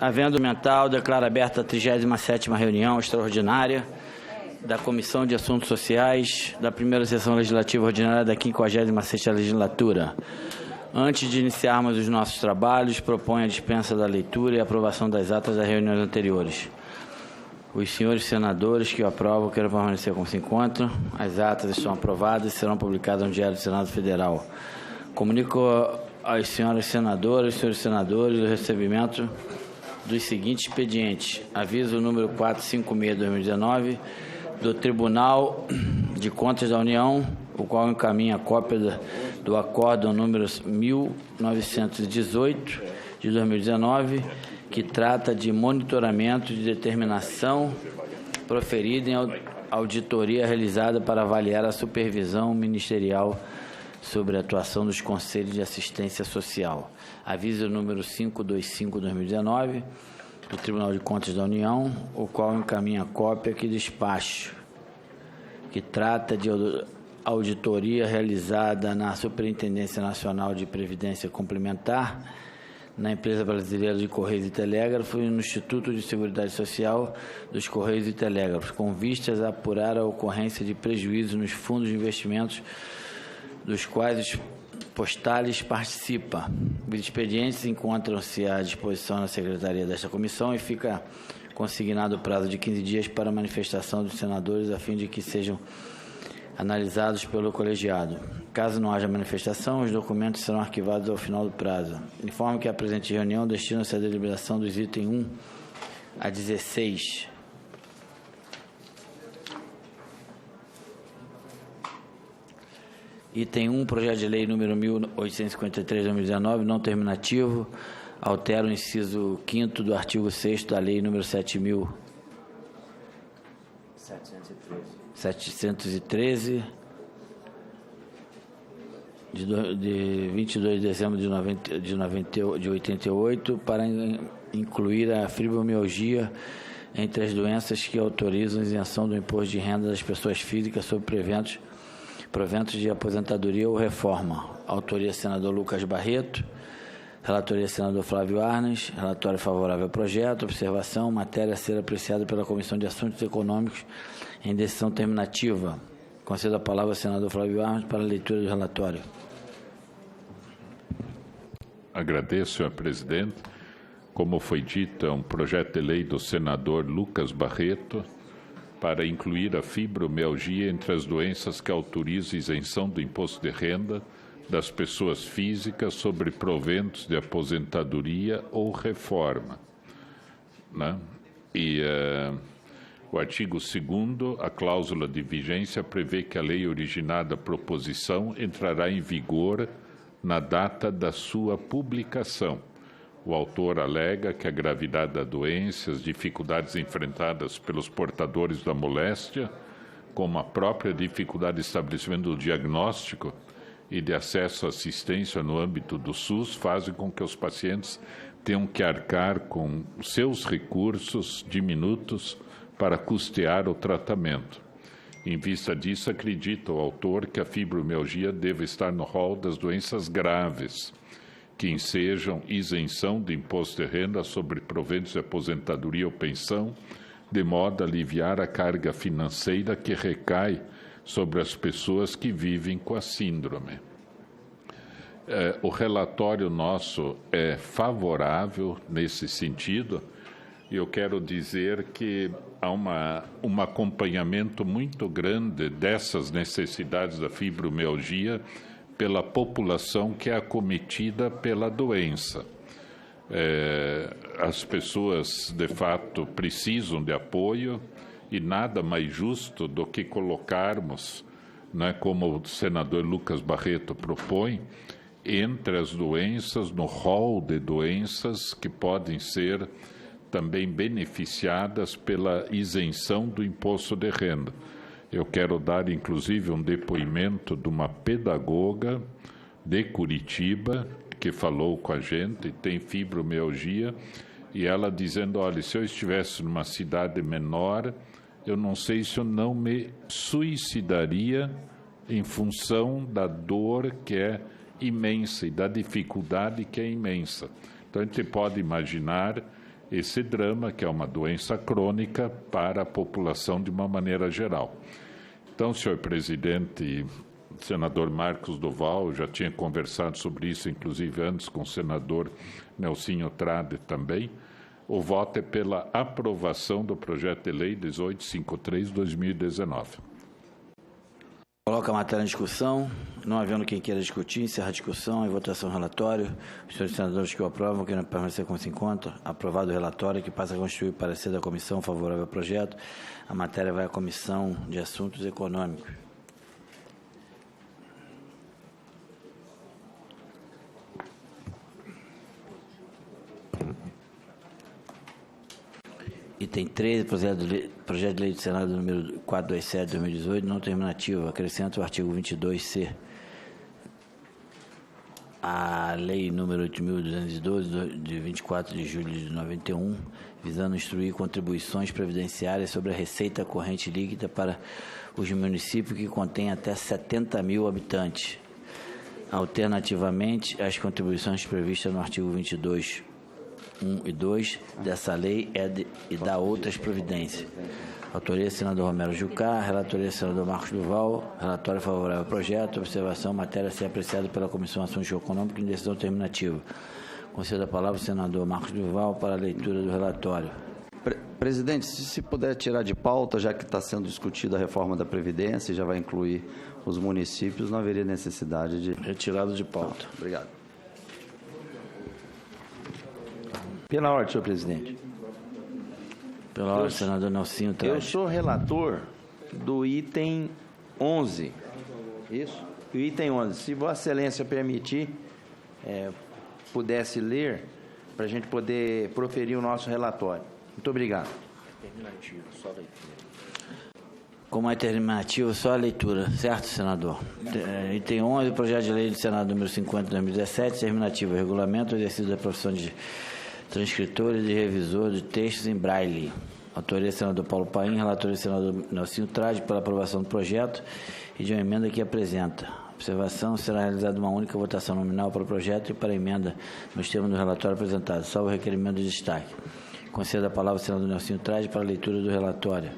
Havendo mental, declaro aberta a 37ª reunião extraordinária da Comissão de Assuntos Sociais da primeira sessão legislativa ordinária da 56ª legislatura. Antes de iniciarmos os nossos trabalhos, proponho a dispensa da leitura e aprovação das atas das reuniões anteriores. Os senhores senadores que o aprovam queiram permanecer como se encontram. As atas estão aprovadas e serão publicadas no Diário do Senado Federal. Comunico às senhoras senadoras e senhores senadores o recebimento dos seguintes expedientes. Aviso número 456/2019 do Tribunal de Contas da União, o qual encaminha a cópia do acórdão número 1918 de 2019, que trata de monitoramento de determinação proferida em auditoria realizada para avaliar a supervisão ministerial sobre a atuação dos Conselhos de Assistência Social. Aviso número 525/2019 do Tribunal de Contas da União, o qual encaminha a cópia que despacho, que trata de auditoria realizada na Superintendência Nacional de Previdência Complementar, na Empresa Brasileira de Correios e Telégrafos e no Instituto de Seguridade Social dos Correios e Telégrafos, com vistas a apurar a ocorrência de prejuízos nos fundos de investimentos dos quais os postais participa. Os expedientes encontram-se à disposição na secretaria desta comissão e fica consignado o prazo de 15 dias para manifestação dos senadores, a fim de que sejam analisados pelo colegiado. Caso não haja manifestação, os documentos serão arquivados ao final do prazo. Informo que a presente reunião destina-se à deliberação dos itens 1 a 16. Item 1, projeto de lei número 1853/2019, não terminativo, altera o inciso 5º do artigo 6º da lei número 7.713, de 22 de dezembro de 88, para incluir a fibromialgia entre as doenças que autorizam a isenção do imposto de renda das pessoas físicas sobre proventos de aposentadoria ou reforma. Autoria senador Lucas Barreto, relatoria senador Flávio Arnes, relatório favorável ao projeto, observação, matéria a ser apreciada pela Comissão de Assuntos Econômicos em decisão terminativa. Concedo a palavra ao senador Flávio Arnes para a leitura do relatório. Agradeço, senhor presidente. Como foi dito, é um projeto de lei do senador Lucas Barreto para incluir a fibromialgia entre as doenças que autorizam isenção do imposto de renda das pessoas físicas sobre proventos de aposentadoria ou reforma, né? E o artigo 2º, a cláusula de vigência prevê que a lei originada da proposição entrará em vigor na data da sua publicação. O autor alega que a gravidade da doença, as dificuldades enfrentadas pelos portadores da moléstia, como a própria dificuldade de estabelecimento do diagnóstico e de acesso à assistência no âmbito do SUS, fazem com que os pacientes tenham que arcar com seus recursos diminutos para custear o tratamento. Em vista disso, acredita o autor que a fibromialgia deve estar no rol das doenças graves, que ensejam isenção de imposto de renda sobre proventos de aposentadoria ou pensão, de modo a aliviar a carga financeira que recai sobre as pessoas que vivem com a síndrome. O relatório nosso é favorável nesse sentido, e eu quero dizer que há um acompanhamento muito grande dessas necessidades da fibromialgia pela população que é acometida pela doença. As pessoas, de fato, precisam de apoio e nada mais justo do que colocarmos, né, como o senador Lucas Barreto propõe, entre as doenças, no rol de doenças que podem ser também beneficiadas pela isenção do imposto de renda. Eu quero dar, inclusive, um depoimento de uma pedagoga de Curitiba que falou com a gente, tem fibromialgia, e ela dizendo, olha, se eu estivesse numa cidade menor, eu não sei se eu não me suicidaria em função da dor que é imensa e da dificuldade que é imensa. Então, a gente pode imaginar esse drama, que é uma doença crônica, para a população de uma maneira geral. Então, senhor presidente, o senador Marcos Duval já tinha conversado sobre isso, inclusive antes com o senador Nelsinho Trade também. O voto é pela aprovação do projeto de lei 1853/2019. Coloca a matéria em discussão. Não havendo quem queira discutir, encerra a discussão e votação do relatório. Os senhores senadores que o aprovam, querem permanecer como se encontra. Aprovado o relatório, que passa a constituir o parecer da comissão favorável ao projeto. A matéria vai à Comissão de Assuntos Econômicos. Item 13, projeto de lei do Senado número 427/2018, não terminativo. Acrescenta o artigo 22C. A lei número 8.212, de 24 de julho de 91, visando instruir contribuições previdenciárias sobre a receita corrente líquida para os municípios que contêm até 70 mil habitantes. Alternativamente, as contribuições previstas no artigo 22, 1 e 2 dessa lei e dá outras providências. Autoria, senador Romero Jucá. Relatoria, senador Marcos Duval. Relatório favorável ao projeto. Observação, matéria a ser apreciada pela Comissão de Assuntos Econômicos em decisão terminativa. Concedo a palavra ao senador Marcos Duval para a leitura do relatório. Presidente, se puder tirar de pauta, já que está sendo discutida a reforma da Previdência e já vai incluir os municípios, não haveria necessidade de... Retirado de pauta. Obrigado. Pela ordem, senhor presidente. Pela ordem, senador Nelsinho Trade. Eu sou relator do item 11. Isso? O item 11. Se Vossa Excelência permitir, pudesse ler, para a gente poder proferir o nosso relatório. Muito obrigado. Terminativo, só leitura. Como é terminativo, só a leitura, certo, senador? Item 11, projeto de lei do Senado número 50/2017, terminativo, regulamento, exercício da profissão de transcritor e de revisor de textos em braille. Autoria, senador Paulo Paim. Relatoria, senador Nelsinho Trade, pela aprovação do projeto e de uma emenda que apresenta. Observação: será realizada uma única votação nominal para o projeto e para a emenda nos termos do relatório apresentado, salvo o requerimento de destaque. Concedo a palavra ao senador Nelsinho Trade para a leitura do relatório.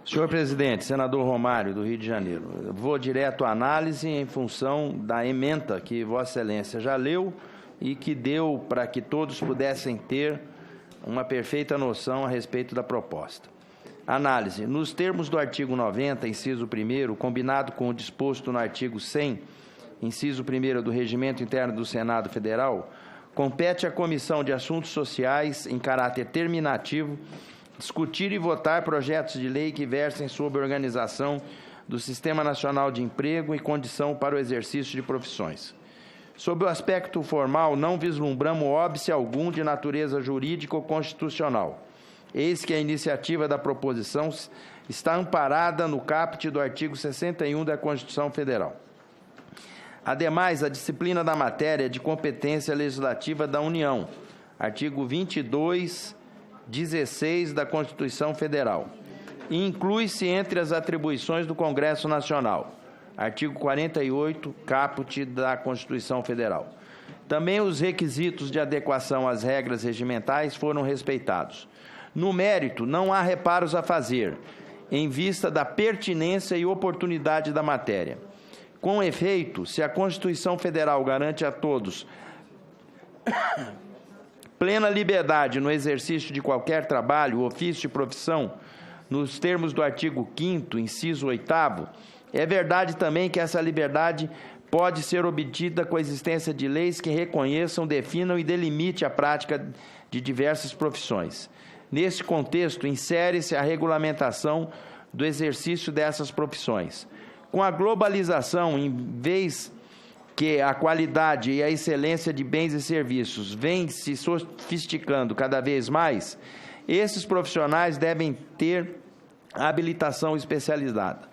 Senhor presidente, senador Romário, do Rio de Janeiro, eu vou direto à análise em função da ementa que Vossa Excelência já leu e que deu para que todos pudessem ter uma perfeita noção a respeito da proposta. Análise. Nos termos do artigo 90, inciso 1º, combinado com o disposto no artigo 100, inciso 1º do Regimento Interno do Senado Federal, compete à Comissão de Assuntos Sociais, em caráter terminativo, discutir e votar projetos de lei que versem sobre a organização do Sistema Nacional de Emprego e condição para o exercício de profissões. Sob o aspecto formal, não vislumbramos óbice algum de natureza jurídica ou constitucional. Eis que a iniciativa da proposição está amparada no caput do artigo 61 da Constituição Federal. Ademais, a disciplina da matéria é de competência legislativa da União, artigo 22, 16 da Constituição Federal, e inclui-se entre as atribuições do Congresso Nacional, artigo 48, caput da Constituição Federal. Também os requisitos de adequação às regras regimentais foram respeitados. No mérito, não há reparos a fazer, em vista da pertinência e oportunidade da matéria. Com efeito, se a Constituição Federal garante a todos plena liberdade no exercício de qualquer trabalho, ofício e profissão, nos termos do artigo 5º, inciso 8º, é verdade também que essa liberdade pode ser obtida com a existência de leis que reconheçam, definam e delimitem a prática de diversas profissões. Nesse contexto, insere-se a regulamentação do exercício dessas profissões. Com a globalização, em vez que a qualidade e a excelência de bens e serviços vem se sofisticando cada vez mais, esses profissionais devem ter habilitação especializada.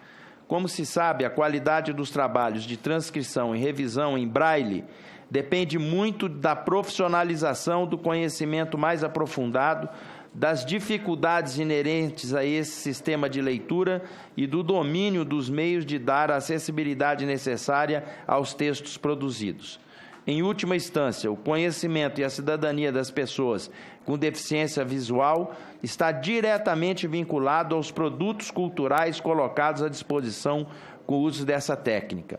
Como se sabe, a qualidade dos trabalhos de transcrição e revisão em braille depende muito da profissionalização do conhecimento mais aprofundado, das dificuldades inerentes a esse sistema de leitura e do domínio dos meios de dar a acessibilidade necessária aos textos produzidos. Em última instância, o conhecimento e a cidadania das pessoas com deficiência visual está diretamente vinculado aos produtos culturais colocados à disposição com o uso dessa técnica.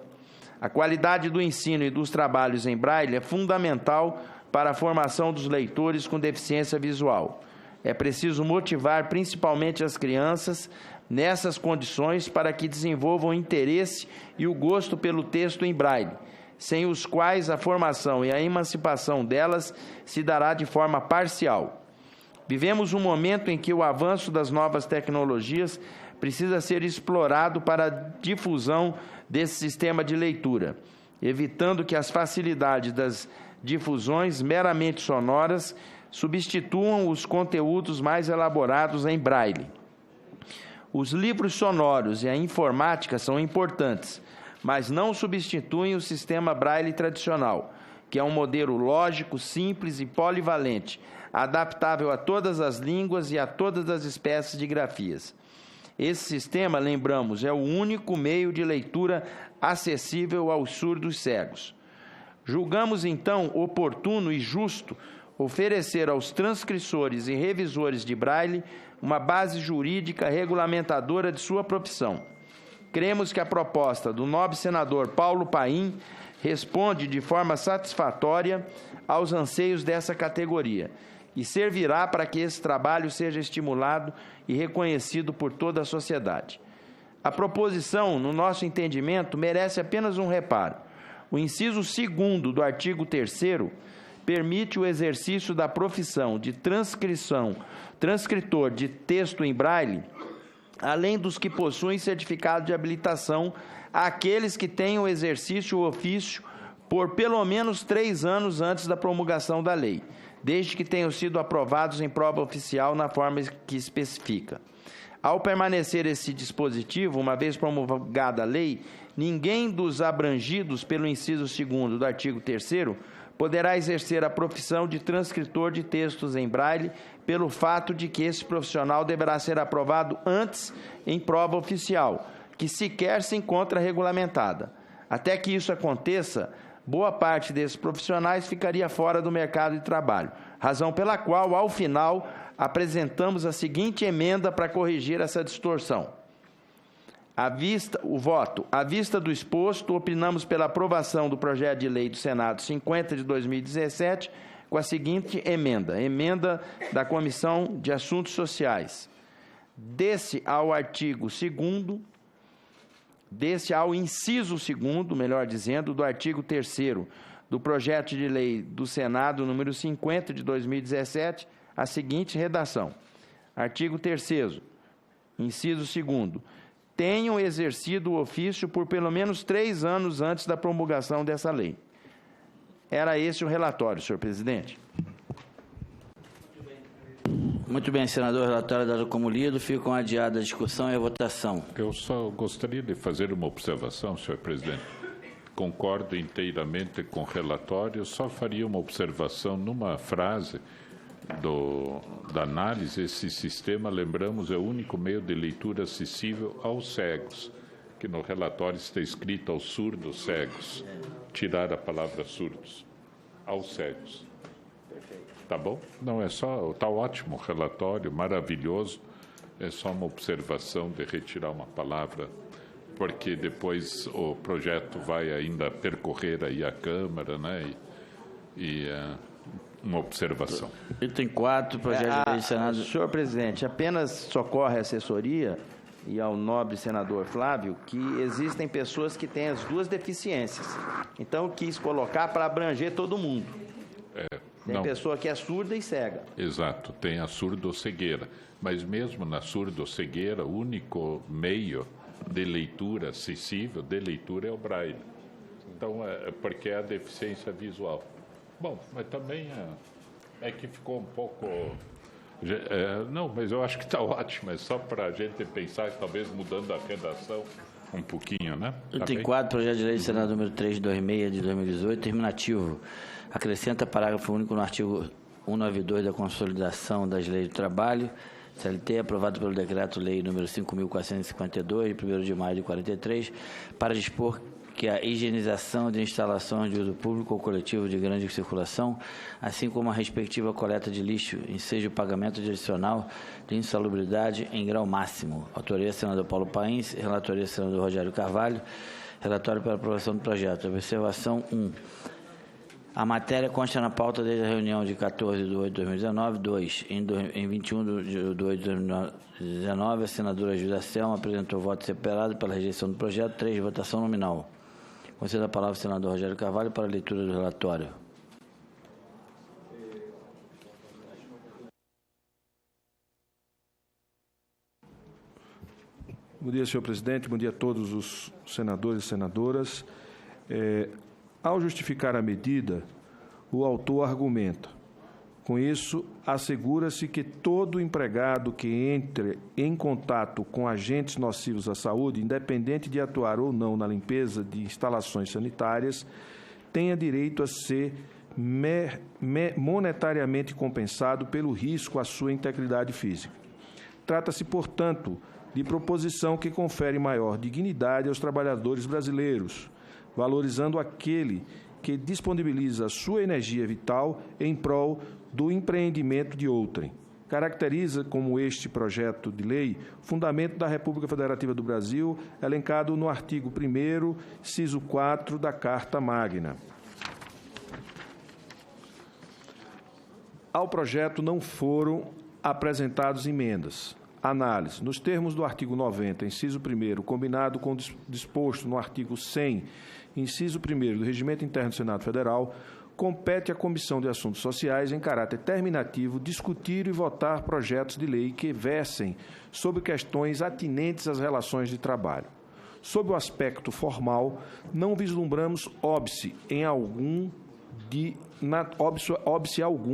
A qualidade do ensino e dos trabalhos em braille é fundamental para a formação dos leitores com deficiência visual. É preciso motivar principalmente as crianças nessas condições para que desenvolvam o interesse e o gosto pelo texto em braille, sem os quais a formação e a emancipação delas se dará de forma parcial. Vivemos um momento em que o avanço das novas tecnologias precisa ser explorado para a difusão desse sistema de leitura, evitando que as facilidades das difusões meramente sonoras substituam os conteúdos mais elaborados em braille. Os livros sonoros e a informática são importantes, mas não substituem o sistema braille tradicional, que é um modelo lógico, simples e polivalente, adaptável a todas as línguas e a todas as espécies de grafias. Esse sistema, lembramos, é o único meio de leitura acessível aos surdos cegos. Julgamos, então, oportuno e justo oferecer aos transcriçores e revisores de braille uma base jurídica regulamentadora de sua profissão. Cremos que a proposta do nobre senador Paulo Paim responde de forma satisfatória aos anseios dessa categoria e servirá para que esse trabalho seja estimulado e reconhecido por toda a sociedade. A proposição, no nosso entendimento, merece apenas um reparo. O inciso 2º do artigo 3º permite o exercício da profissão de transcritor de texto em braille, além dos que possuem certificado de habilitação, àqueles que tenham exercício o ofício por pelo menos 3 anos antes da promulgação da lei, desde que tenham sido aprovados em prova oficial na forma que especifica. Ao permanecer esse dispositivo, uma vez promulgada a lei, ninguém dos abrangidos pelo inciso 2º do artigo 3º poderá exercer a profissão de transcritor de textos em braille pelo fato de que esse profissional deverá ser aprovado antes em prova oficial, que sequer se encontra regulamentada. Até que isso aconteça, boa parte desses profissionais ficaria fora do mercado de trabalho, razão pela qual, ao final, apresentamos a seguinte emenda para corrigir essa distorção. À vista do exposto, opinamos pela aprovação do projeto de lei do Senado 50 de 2017, com a seguinte emenda da Comissão de Assuntos Sociais. Desse ao inciso 2º, melhor dizendo, do artigo 3º do projeto de lei do Senado número 50 de 2017, a seguinte redação. Artigo 3º, inciso 2º. Tenham exercido o ofício por pelo menos 3 anos antes da promulgação dessa lei. Era esse o relatório, senhor presidente. Muito bem, senador. O relatório dado como lido. Ficam adiada a discussão e a votação. Eu só gostaria de fazer uma observação, senhor presidente. Concordo inteiramente com o relatório, só faria uma observação numa frase da análise. Esse sistema, lembramos, é o único meio de leitura acessível aos cegos, que no relatório está escrito aos surdos cegos. Tirar a palavra surdos, aos cegos. Tá bom? Não, é só, está ótimo o relatório, maravilhoso, é só uma observação de retirar uma palavra, porque depois o projeto vai ainda percorrer aí a Câmara, né, uma observação. Item 4, projeto de lei do Senado. Senhor presidente, apenas socorre a assessoria e ao nobre senador Flávio que existem pessoas que têm as duas deficiências. Então, eu quis colocar para abranger todo mundo. Tem pessoa que é surda e cega. Exato, tem a surdo-cegueira. Mas mesmo na surdo-cegueira, o único meio de leitura acessível, de leitura, é o braille. Então, porque é a deficiência visual. Bom, mas também é que ficou um pouco... não, mas eu acho que está ótimo. É só para a gente pensar, talvez mudando a redação um pouquinho, né? Item 4, projeto de lei do Senado número 326 de 2018, terminativo. Acrescenta parágrafo único no artigo 192 da Consolidação das Leis do Trabalho, CLT, aprovado pelo Decreto-Lei número 5.452, de 1º de maio de 43, para dispor que a higienização de instalações de uso público ou coletivo de grande circulação, assim como a respectiva coleta de lixo, enseja o pagamento de adicional de insalubridade em grau máximo. Autoria, senador Paulo Paim, relatoria, senador Rogério Carvalho. Relatório para aprovação do projeto. Observação 1. A matéria consta na pauta desde a reunião de 14 de 8 de 2019. 2. Em 21 de 8 de 2019, a senadora Júlia Selma apresentou voto separado pela rejeição do projeto. 3. Votação nominal. Concedo a palavra ao senador Rogério Carvalho para a leitura do relatório. Bom dia, senhor presidente. Bom dia a todos os senadores e senadoras. Ao justificar a medida, o autor argumenta. Com isso, assegura-se que todo empregado que entre em contato com agentes nocivos à saúde, independente de atuar ou não na limpeza de instalações sanitárias, tenha direito a ser monetariamente compensado pelo risco à sua integridade física. Trata-se, portanto, de proposição que confere maior dignidade aos trabalhadores brasileiros, valorizando aquele que disponibiliza sua energia vital em prol do empreendimento de outrem. Caracteriza como este projeto de lei fundamento da República Federativa do Brasil, elencado no artigo 1º, inciso 4 da Carta Magna. Ao projeto não foram apresentadas emendas. Análise. Nos termos do artigo 90, inciso 1º, combinado com o disposto no artigo 100, inciso 1º do Regimento Interno do Senado Federal, compete à Comissão de Assuntos Sociais, em caráter terminativo, discutir e votar projetos de lei que versem sobre questões atinentes às relações de trabalho. Sob o aspecto formal, não vislumbramos óbice algum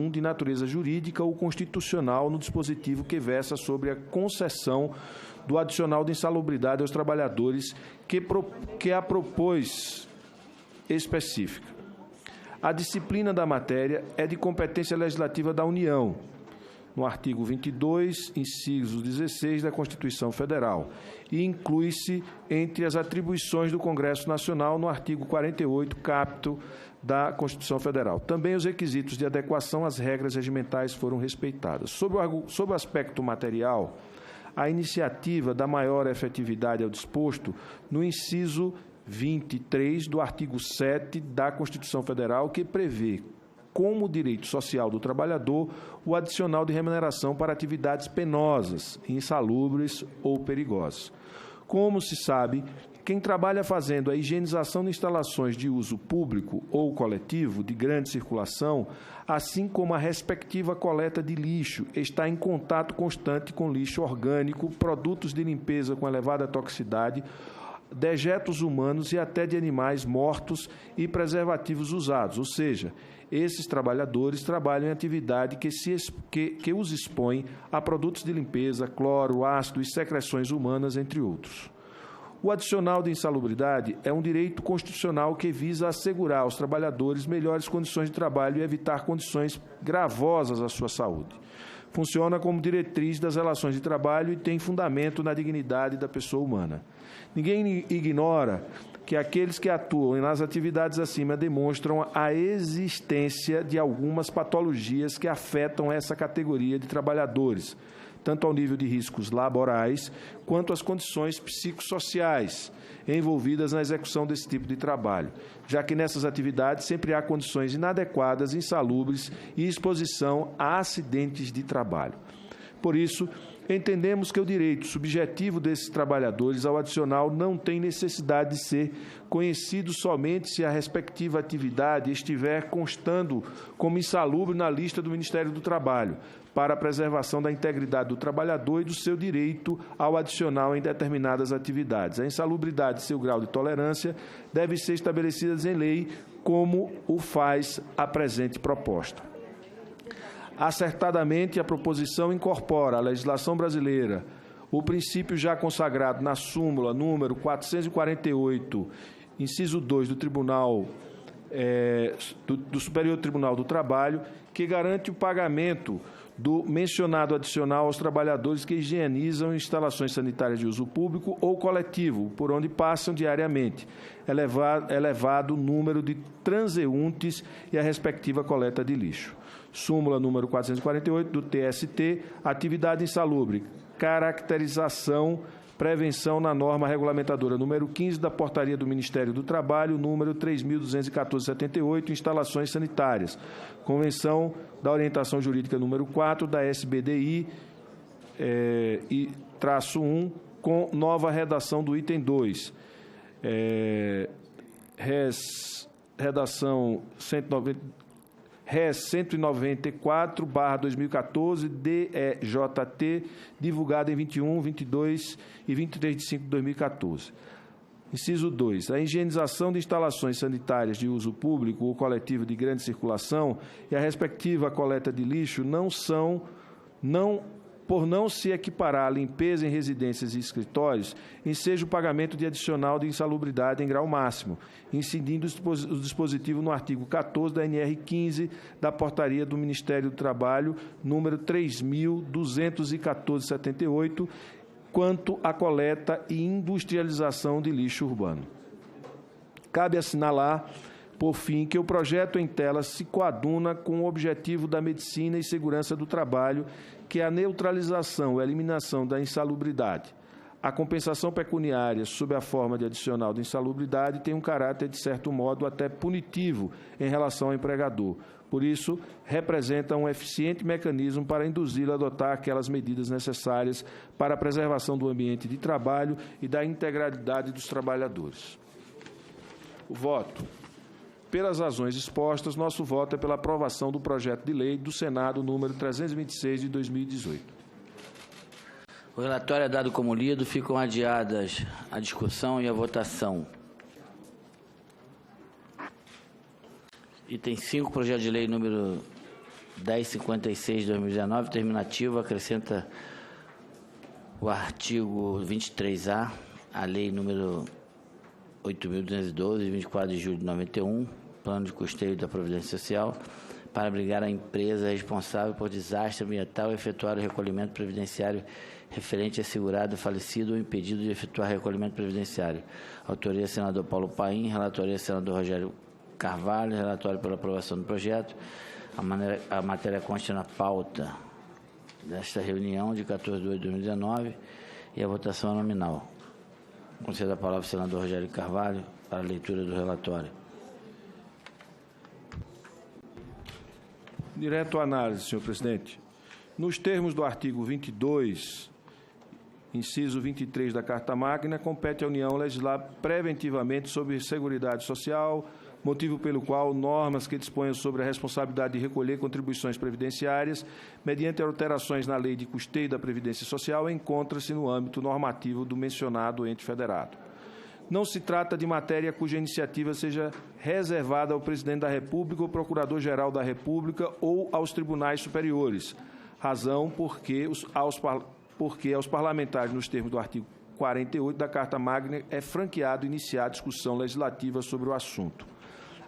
de natureza jurídica ou constitucional no dispositivo que versa sobre a concessão do adicional de insalubridade aos trabalhadores que a propôs específica. A disciplina da matéria é de competência legislativa da União, no artigo 22, inciso 16 da Constituição Federal, e inclui-se entre as atribuições do Congresso Nacional no artigo 48, caput da Constituição Federal. Também os requisitos de adequação às regras regimentais foram respeitados. Sob o aspecto material, a iniciativa dá maior efetividade ao disposto no inciso 23 do artigo 7 da Constituição Federal, que prevê como direito social do trabalhador o adicional de remuneração para atividades penosas, insalubres ou perigosas. Como se sabe, quem trabalha fazendo a higienização de instalações de uso público ou coletivo de grande circulação, assim como a respectiva coleta de lixo, está em contato constante com lixo orgânico, produtos de limpeza com elevada toxicidade, dejetos humanos e até de animais mortos e preservativos usados, ou seja, esses trabalhadores trabalham em atividade que os expõe a produtos de limpeza, cloro, ácido e secreções humanas, entre outros. O adicional de insalubridade é um direito constitucional que visa assegurar aos trabalhadores melhores condições de trabalho e evitar condições gravosas à sua saúde. Funciona como diretriz das relações de trabalho e tem fundamento na dignidade da pessoa humana. Ninguém ignora que aqueles que atuam nas atividades acima demonstram a existência de algumas patologias que afetam essa categoria de trabalhadores, tanto ao nível de riscos laborais quanto às condições psicossociais envolvidas na execução desse tipo de trabalho, já que nessas atividades sempre há condições inadequadas, insalubres e exposição a acidentes de trabalho. Por isso, entendemos que o direito subjetivo desses trabalhadores ao adicional não tem necessidade de ser conhecido somente se a respectiva atividade estiver constando como insalubre na lista do Ministério do Trabalho, para a preservação da integridade do trabalhador e do seu direito ao adicional em determinadas atividades. A insalubridade e seu grau de tolerância devem ser estabelecidas em lei, como o faz a presente proposta. Acertadamente, a proposição incorpora à legislação brasileira o princípio já consagrado na súmula número 448, inciso 2 do do Superior Tribunal do Trabalho, que garante o pagamento do mencionado adicional aos trabalhadores que higienizam instalações sanitárias de uso público ou coletivo, por onde passam diariamente, elevado o número de transeuntes e a respectiva coleta de lixo. Súmula número 448 do TST, atividade insalubre, caracterização, prevenção na norma regulamentadora número 15 da Portaria do Ministério do Trabalho, número 3.214/78, instalações sanitárias. Convenção da Orientação Jurídica número 4 da SBDI, -1, com nova redação do item 2. Redação 194/2014, DEJT, divulgada em 21, 22 e 23 de 5 de 2014. Inciso 2. A higienização de instalações sanitárias de uso público ou coletivo de grande circulação e a respectiva coleta de lixo por não se equiparar à limpeza em residências e escritórios, enseja o pagamento de adicional de insalubridade em grau máximo, incidindo o dispositivo no artigo 14 da NR 15 da Portaria do Ministério do Trabalho, número 3.214/78, quanto à coleta e industrialização de lixo urbano. Cabe assinalar, por fim, que o projeto em tela se coaduna com o objetivo da medicina e segurança do trabalho, que é a neutralização e eliminação da insalubridade. A compensação pecuniária, sob a forma de adicional de insalubridade, tem um caráter, de certo modo, até punitivo em relação ao empregador. Por isso, representa um eficiente mecanismo para induzi-lo a adotar aquelas medidas necessárias para a preservação do ambiente de trabalho e da integralidade dos trabalhadores. O voto. Pelas razões expostas, nosso voto é pela aprovação do projeto de lei do Senado número 326 de 2018. O relatório é dado como lido, ficam adiadas a discussão e a votação. Item 5, projeto de lei número 1056 de 2019, terminativo, acrescenta o artigo 23A, a lei número 8.212, de 24 de julho de 91, plano de custeio da Previdência Social, para obrigar a empresa responsável por desastre ambiental a efetuar o recolhimento previdenciário referente a segurado falecido ou impedido de efetuar recolhimento previdenciário. Autoria, senador Paulo Paim, relatoria, senador Rogério Carvalho, relatório pela aprovação do projeto. A matéria consta na pauta desta reunião de 14 de 8 de 2019 e a votação é nominal. Concedo a palavra ao senador Rogério Carvalho para a leitura do relatório. Direto à análise, senhor presidente. Nos termos do artigo 22, inciso 23 da Carta Magna, compete à União legislar preventivamente sobre Seguridade Social, motivo pelo qual normas que disponham sobre a responsabilidade de recolher contribuições previdenciárias, mediante alterações na Lei de Custeio da Previdência Social, encontra-se no âmbito normativo do mencionado ente federado. Não se trata de matéria cuja iniciativa seja reservada ao Presidente da República ou Procurador-Geral da República ou aos tribunais superiores, razão porque aos parlamentares, nos termos do artigo 48 da Carta Magna, é franqueado iniciar a discussão legislativa sobre o assunto.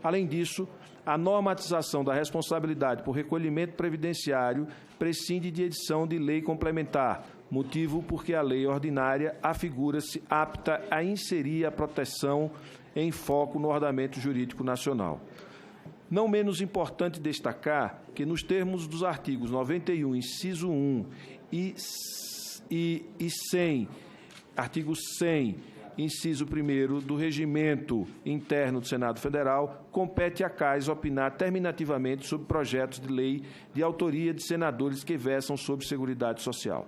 Além disso, a normatização da responsabilidade por recolhimento previdenciário prescinde de edição de lei complementar, motivo porque a lei ordinária afigura-se apta a inserir a proteção em foco no ordenamento jurídico nacional. Não menos importante destacar que, nos termos dos artigos 91, inciso 1 e 100, artigo 100, inciso 1º do Regimento Interno do Senado Federal, compete à CAS opinar terminativamente sobre projetos de lei de autoria de senadores que versam sobre Seguridade Social.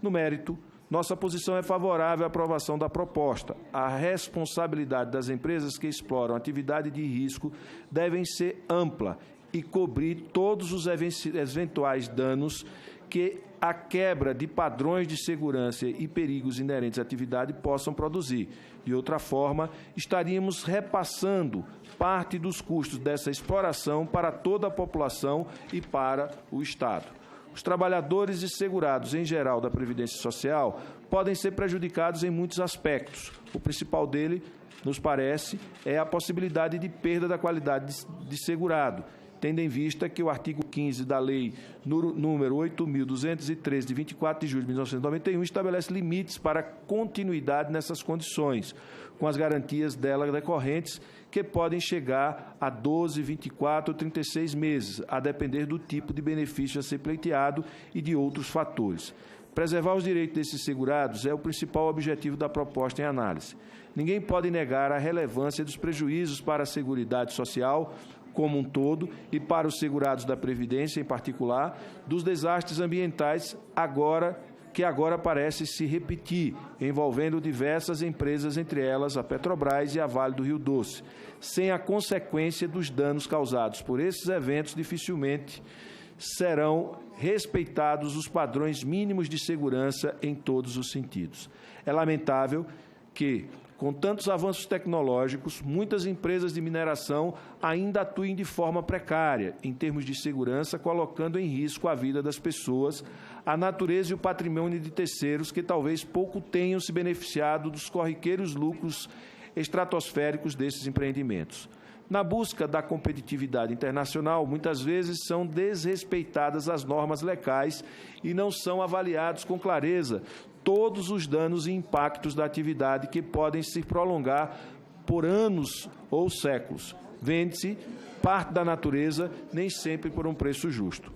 No mérito, nossa posição é favorável à aprovação da proposta. A responsabilidade das empresas que exploram atividade de risco devem ser ampla e cobrir todos os eventuais danos que a quebra de padrões de segurança e perigos inerentes à atividade possam produzir. De outra forma, estaríamos repassando parte dos custos dessa exploração para toda a população e para o Estado. Os trabalhadores e segurados, em geral, da Previdência Social podem ser prejudicados em muitos aspectos. O principal dele, nos parece, é a possibilidade de perda da qualidade de segurado, tendo em vista que o artigo 15 da Lei número 8.213, de 24 de julho de 1991, estabelece limites para continuidade nessas condições, com as garantias dela decorrentes, que podem chegar a 12, 24 ou 36 meses, a depender do tipo de benefício a ser pleiteado e de outros fatores. Preservar os direitos desses segurados é o principal objetivo da proposta em análise. Ninguém pode negar a relevância dos prejuízos para a Seguridade Social como um todo e para os segurados da Previdência, em particular, dos desastres ambientais que agora parece se repetir, envolvendo diversas empresas, entre elas a Petrobras e a Vale do Rio Doce. Sem a consequência dos danos causados por esses eventos, dificilmente serão respeitados os padrões mínimos de segurança em todos os sentidos. É lamentável que, com tantos avanços tecnológicos, muitas empresas de mineração ainda atuem de forma precária em termos de segurança, colocando em risco a vida das pessoas, a natureza e o patrimônio de terceiros que talvez pouco tenham se beneficiado dos corriqueiros lucros estratosféricos desses empreendimentos. Na busca da competitividade internacional, muitas vezes são desrespeitadas as normas legais e não são avaliados com clareza todos os danos e impactos da atividade que podem se prolongar por anos ou séculos. Vende-se parte da natureza, nem sempre por um preço justo.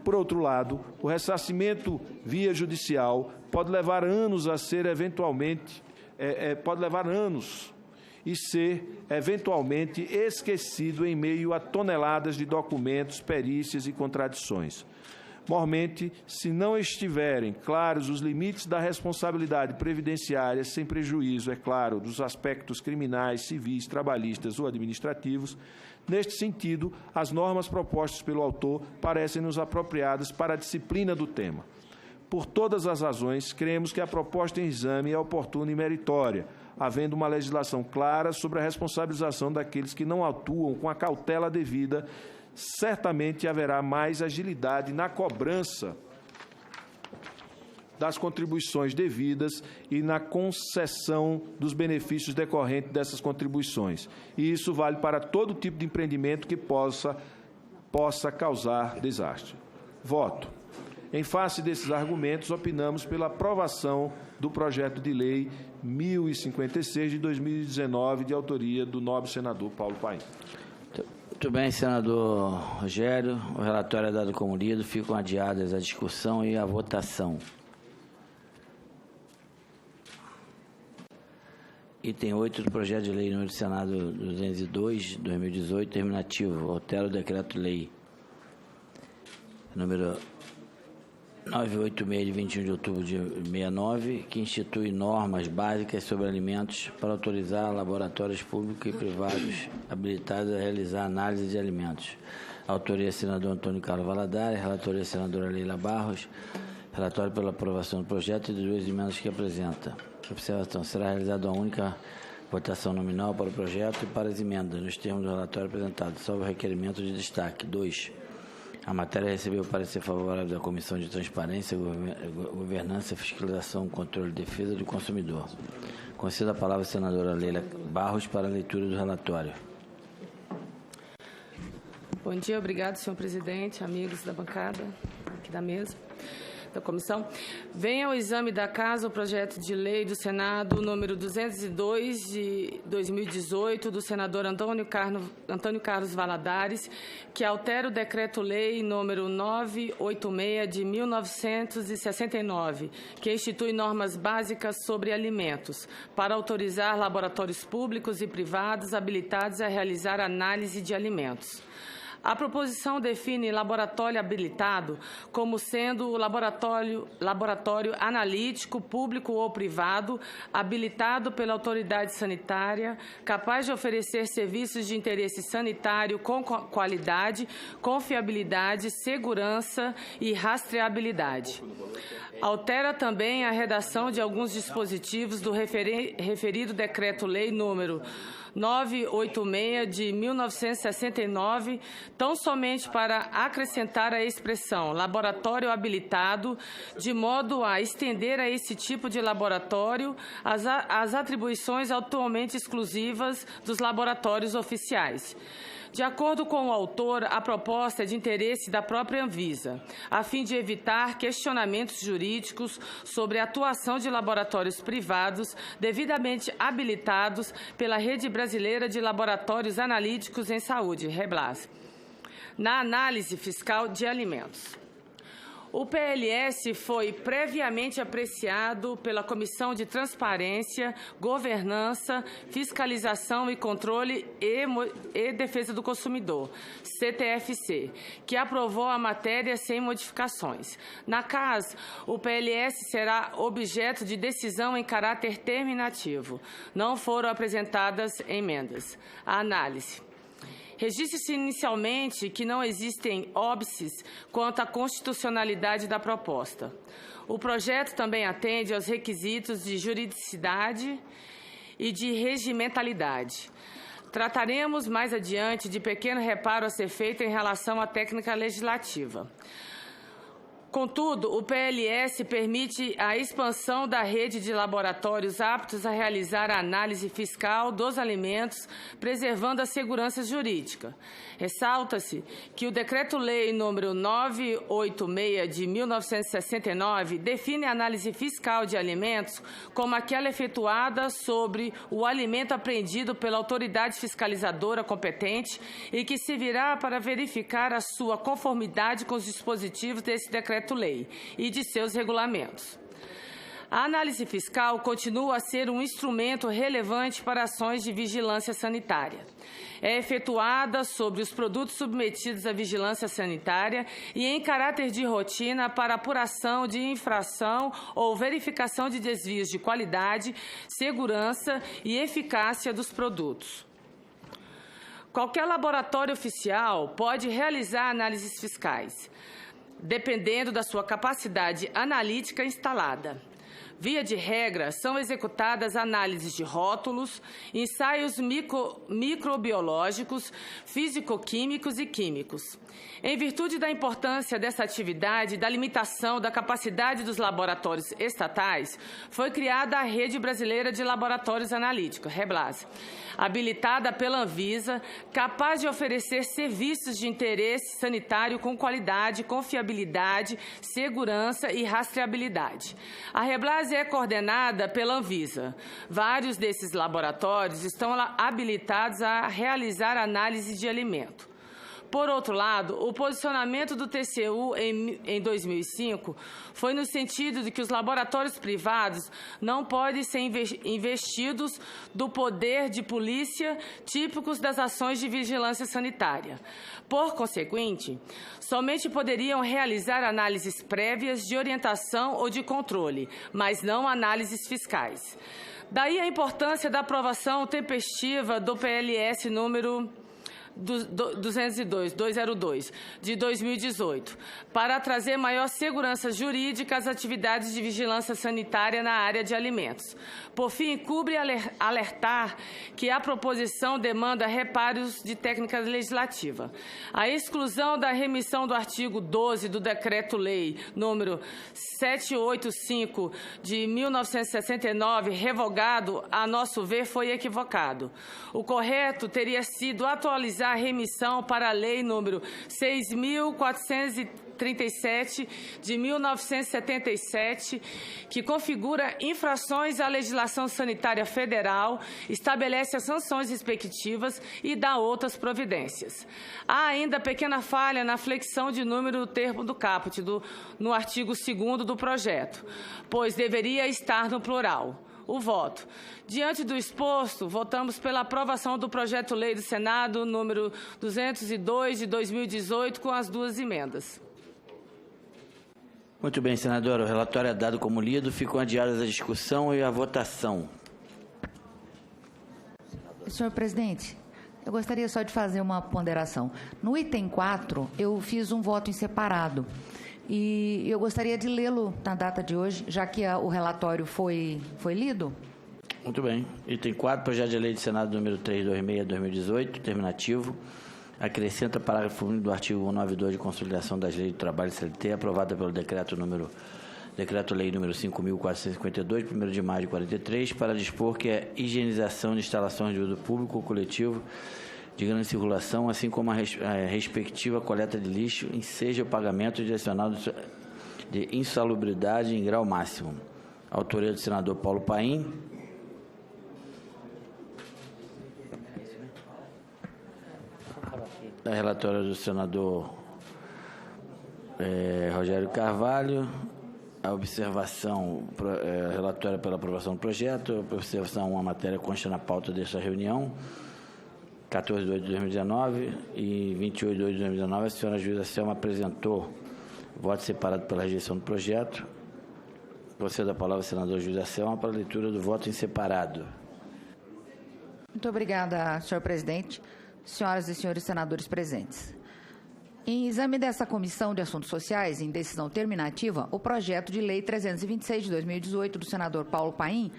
Por outro lado, o ressarcimento via judicial pode levar anos a ser eventualmente esquecido em meio a toneladas de documentos, perícias e contradições. Mormente, se não estiverem claros os limites da responsabilidade previdenciária, sem prejuízo, é claro, dos aspectos criminais, civis, trabalhistas ou administrativos, neste sentido, as normas propostas pelo autor parecem-nos apropriadas para a disciplina do tema. Por todas as razões, cremos que a proposta em exame é oportuna e meritória, havendo uma legislação clara sobre a responsabilização daqueles que não atuam com a cautela devida. Certamente haverá mais agilidade na cobrança das contribuições devidas e na concessão dos benefícios decorrentes dessas contribuições. E isso vale para todo tipo de empreendimento que possa causar desastre. Voto. Em face desses argumentos, opinamos pela aprovação do projeto de lei 1056 de 2019, de autoria do nobre senador Paulo Paim. Muito bem, senador Rogério. O relatório é dado como lido. Ficam adiadas a discussão e a votação. Item 8 do projeto de lei número do Senado 202, de 2018, terminativo. Altera o decreto-lei número 986, de 21 de outubro de 69, que institui normas básicas sobre alimentos para autorizar laboratórios públicos e privados habilitados a realizar análise de alimentos. Autoria, senador Antônio Carlos Valadares. Relatoria, senadora Leila Barros. Relatório pela aprovação do projeto e de duas emendas que apresenta. Observação: será realizada uma única votação nominal para o projeto e para as emendas, nos termos do relatório apresentado, salvo requerimento de destaque. 2. A matéria recebeu parecer favorável da Comissão de Transparência, Governança, Fiscalização, Controle e Defesa do Consumidor. Concedo a palavra à senadora Leila Barros para a leitura do relatório. Bom dia, obrigado, senhor presidente, amigos da bancada, aqui da mesa, da comissão. Vem ao exame da Casa o projeto de lei do Senado número 202 de 2018 do senador Antônio Carlos Valadares, que altera o decreto-lei número 986 de 1969, que institui normas básicas sobre alimentos, para autorizar laboratórios públicos e privados habilitados a realizar análise de alimentos. A proposição define laboratório habilitado como sendo o laboratório analítico, público ou privado, habilitado pela autoridade sanitária, capaz de oferecer serviços de interesse sanitário com qualidade, confiabilidade, segurança e rastreabilidade. Altera também a redação de alguns dispositivos do referido decreto-lei número 986 de 1969, tão somente para acrescentar a expressão laboratório habilitado, de modo a estender a esse tipo de laboratório as atribuições atualmente exclusivas dos laboratórios oficiais. De acordo com o autor, a proposta é de interesse da própria Anvisa, a fim de evitar questionamentos jurídicos sobre a atuação de laboratórios privados devidamente habilitados pela Rede Brasileira de Laboratórios Analíticos em Saúde, REBLAS, na análise fiscal de alimentos. O PLS foi previamente apreciado pela Comissão de Transparência, Governança, Fiscalização e Controle e Defesa do Consumidor, CTFC, que aprovou a matéria sem modificações. Na CAS, o PLS será objeto de decisão em caráter terminativo. Não foram apresentadas emendas. A análise. Registre-se inicialmente que não existem óbices quanto à constitucionalidade da proposta. O projeto também atende aos requisitos de juridicidade e de regimentalidade. Trataremos mais adiante de pequeno reparo a ser feito em relação à técnica legislativa. Contudo, o PLS permite a expansão da rede de laboratórios aptos a realizar a análise fiscal dos alimentos, preservando a segurança jurídica. Ressalta-se que o Decreto-Lei nº 986 de 1969 define a análise fiscal de alimentos como aquela efetuada sobre o alimento apreendido pela autoridade fiscalizadora competente e que servirá para verificar a sua conformidade com os dispositivos desse Decreto-Lei e de seus regulamentos. A análise fiscal continua a ser um instrumento relevante para ações de vigilância sanitária. É efetuada sobre os produtos submetidos à vigilância sanitária e em caráter de rotina para apuração de infração ou verificação de desvios de qualidade, segurança e eficácia dos produtos. Qualquer laboratório oficial pode realizar análises fiscais, dependendo da sua capacidade analítica instalada. Via de regra, são executadas análises de rótulos, ensaios microbiológicos, físico-químicos e químicos. Em virtude da importância dessa atividade e da limitação da capacidade dos laboratórios estatais, foi criada a Rede Brasileira de Laboratórios Analíticos, REBLAS, habilitada pela Anvisa, capaz de oferecer serviços de interesse sanitário com qualidade, confiabilidade, segurança e rastreabilidade. A REBLAS é coordenada pela Anvisa. Vários desses laboratórios estão habilitados a realizar análise de alimento. Por outro lado, o posicionamento do TCU em 2005 foi no sentido de que os laboratórios privados não podem ser investidos do poder de polícia típicos das ações de vigilância sanitária. Por conseguinte, somente poderiam realizar análises prévias de orientação ou de controle, mas não análises fiscais. Daí a importância da aprovação tempestiva do PLS número 202, de 2018, para trazer maior segurança jurídica às atividades de vigilância sanitária na área de alimentos. Por fim, cumpre alertar que a proposição demanda reparos de técnica legislativa. A exclusão da remissão do artigo 12 do Decreto-Lei número 785 de 1969, revogado, a nosso ver, foi equivocado. O correto teria sido atualizar a remissão para a Lei número 6.437 de 1977, que configura infrações à legislação sanitária federal, estabelece as sanções respectivas e dá outras providências. Há ainda pequena falha na flexão de número do termo do caput no artigo 2º do projeto, pois deveria estar no plural. O voto. Diante do exposto, votamos pela aprovação do projeto-lei do Senado número 202 de 2018 com as duas emendas. Muito bem, senadora. O relatório é dado como lido. Ficam adiadas a discussão e a votação. Senhor presidente, eu gostaria só de fazer uma ponderação. No item 4, eu fiz um voto em separado. E eu gostaria de lê-lo na data de hoje, já que o relatório foi lido. Muito bem. Item 4, projeto de lei do Senado número 326/2018, terminativo. acrescenta parágrafo único do artigo 192 de Consolidação das Leis do Trabalho CLT, aprovada pelo Decreto-Lei número 5.452, 1º de maio de 43, para dispor que a higienização de instalações de uso público ou coletivo de grande circulação, assim como a respectiva coleta de lixo, enseja o pagamento de adicional de insalubridade em grau máximo. Autoria do senador Paulo Paim. A relatória do senador Rogério Carvalho. A observação relatória pela aprovação do projeto. A observação, a matéria consta na pauta desta reunião. 14/2 de 2019 e 28/2 de 2019, a senhora juíza Selma apresentou voto separado pela rejeição do projeto. Procedo a palavra ao senador juíza Selma para a leitura do voto em separado. Muito obrigada, senhor presidente, senhoras e senhores senadores presentes. Em exame dessa Comissão de Assuntos Sociais, em decisão terminativa, o projeto de lei 326 de 2018 do senador Paulo Paim,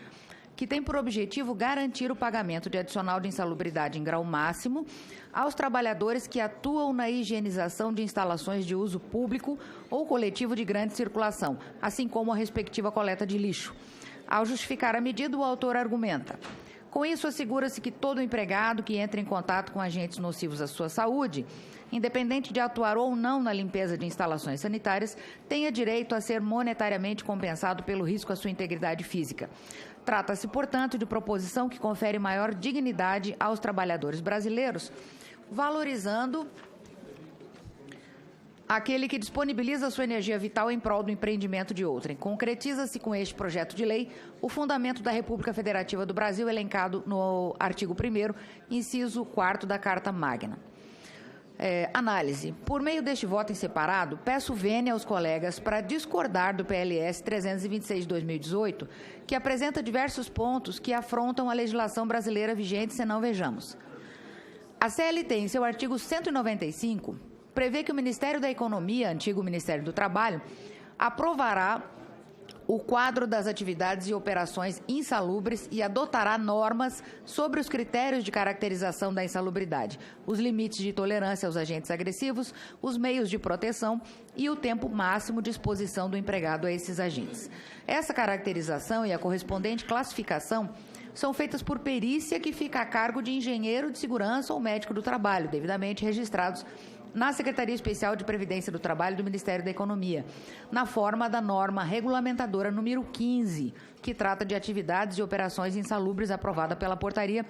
que tem por objetivo garantir o pagamento de adicional de insalubridade em grau máximo aos trabalhadores que atuam na higienização de instalações de uso público ou coletivo de grande circulação, assim como a respectiva coleta de lixo. Ao justificar a medida, o autor argumenta: com isso, assegura-se que todo empregado que entre em contato com agentes nocivos à sua saúde, independente de atuar ou não na limpeza de instalações sanitárias, tenha direito a ser monetariamente compensado pelo risco à sua integridade física. Trata-se, portanto, de proposição que confere maior dignidade aos trabalhadores brasileiros, valorizando aquele que disponibiliza sua energia vital em prol do empreendimento de outrem. Concretiza-se com este projeto de lei o fundamento da República Federativa do Brasil, elencado no artigo 1º, inciso 4º da Carta Magna. Análise. Por meio deste voto em separado, peço vênia aos colegas para discordar do PLS 326 de 2018, que apresenta diversos pontos que afrontam a legislação brasileira vigente, senão vejamos. A CLT, em seu artigo 195, prevê que o Ministério da Economia, antigo Ministério do Trabalho, aprovará o quadro das atividades e operações insalubres e adotará normas sobre os critérios de caracterização da insalubridade, os limites de tolerância aos agentes agressivos, os meios de proteção e o tempo máximo de exposição do empregado a esses agentes. Essa caracterização e a correspondente classificação são feitas por perícia que fica a cargo de engenheiro de segurança ou médico do trabalho, devidamente registrados na Secretaria Especial de Previdência do Trabalho do Ministério da Economia, na forma da norma regulamentadora número 15, que trata de atividades e operações insalubres, aprovada pela portaria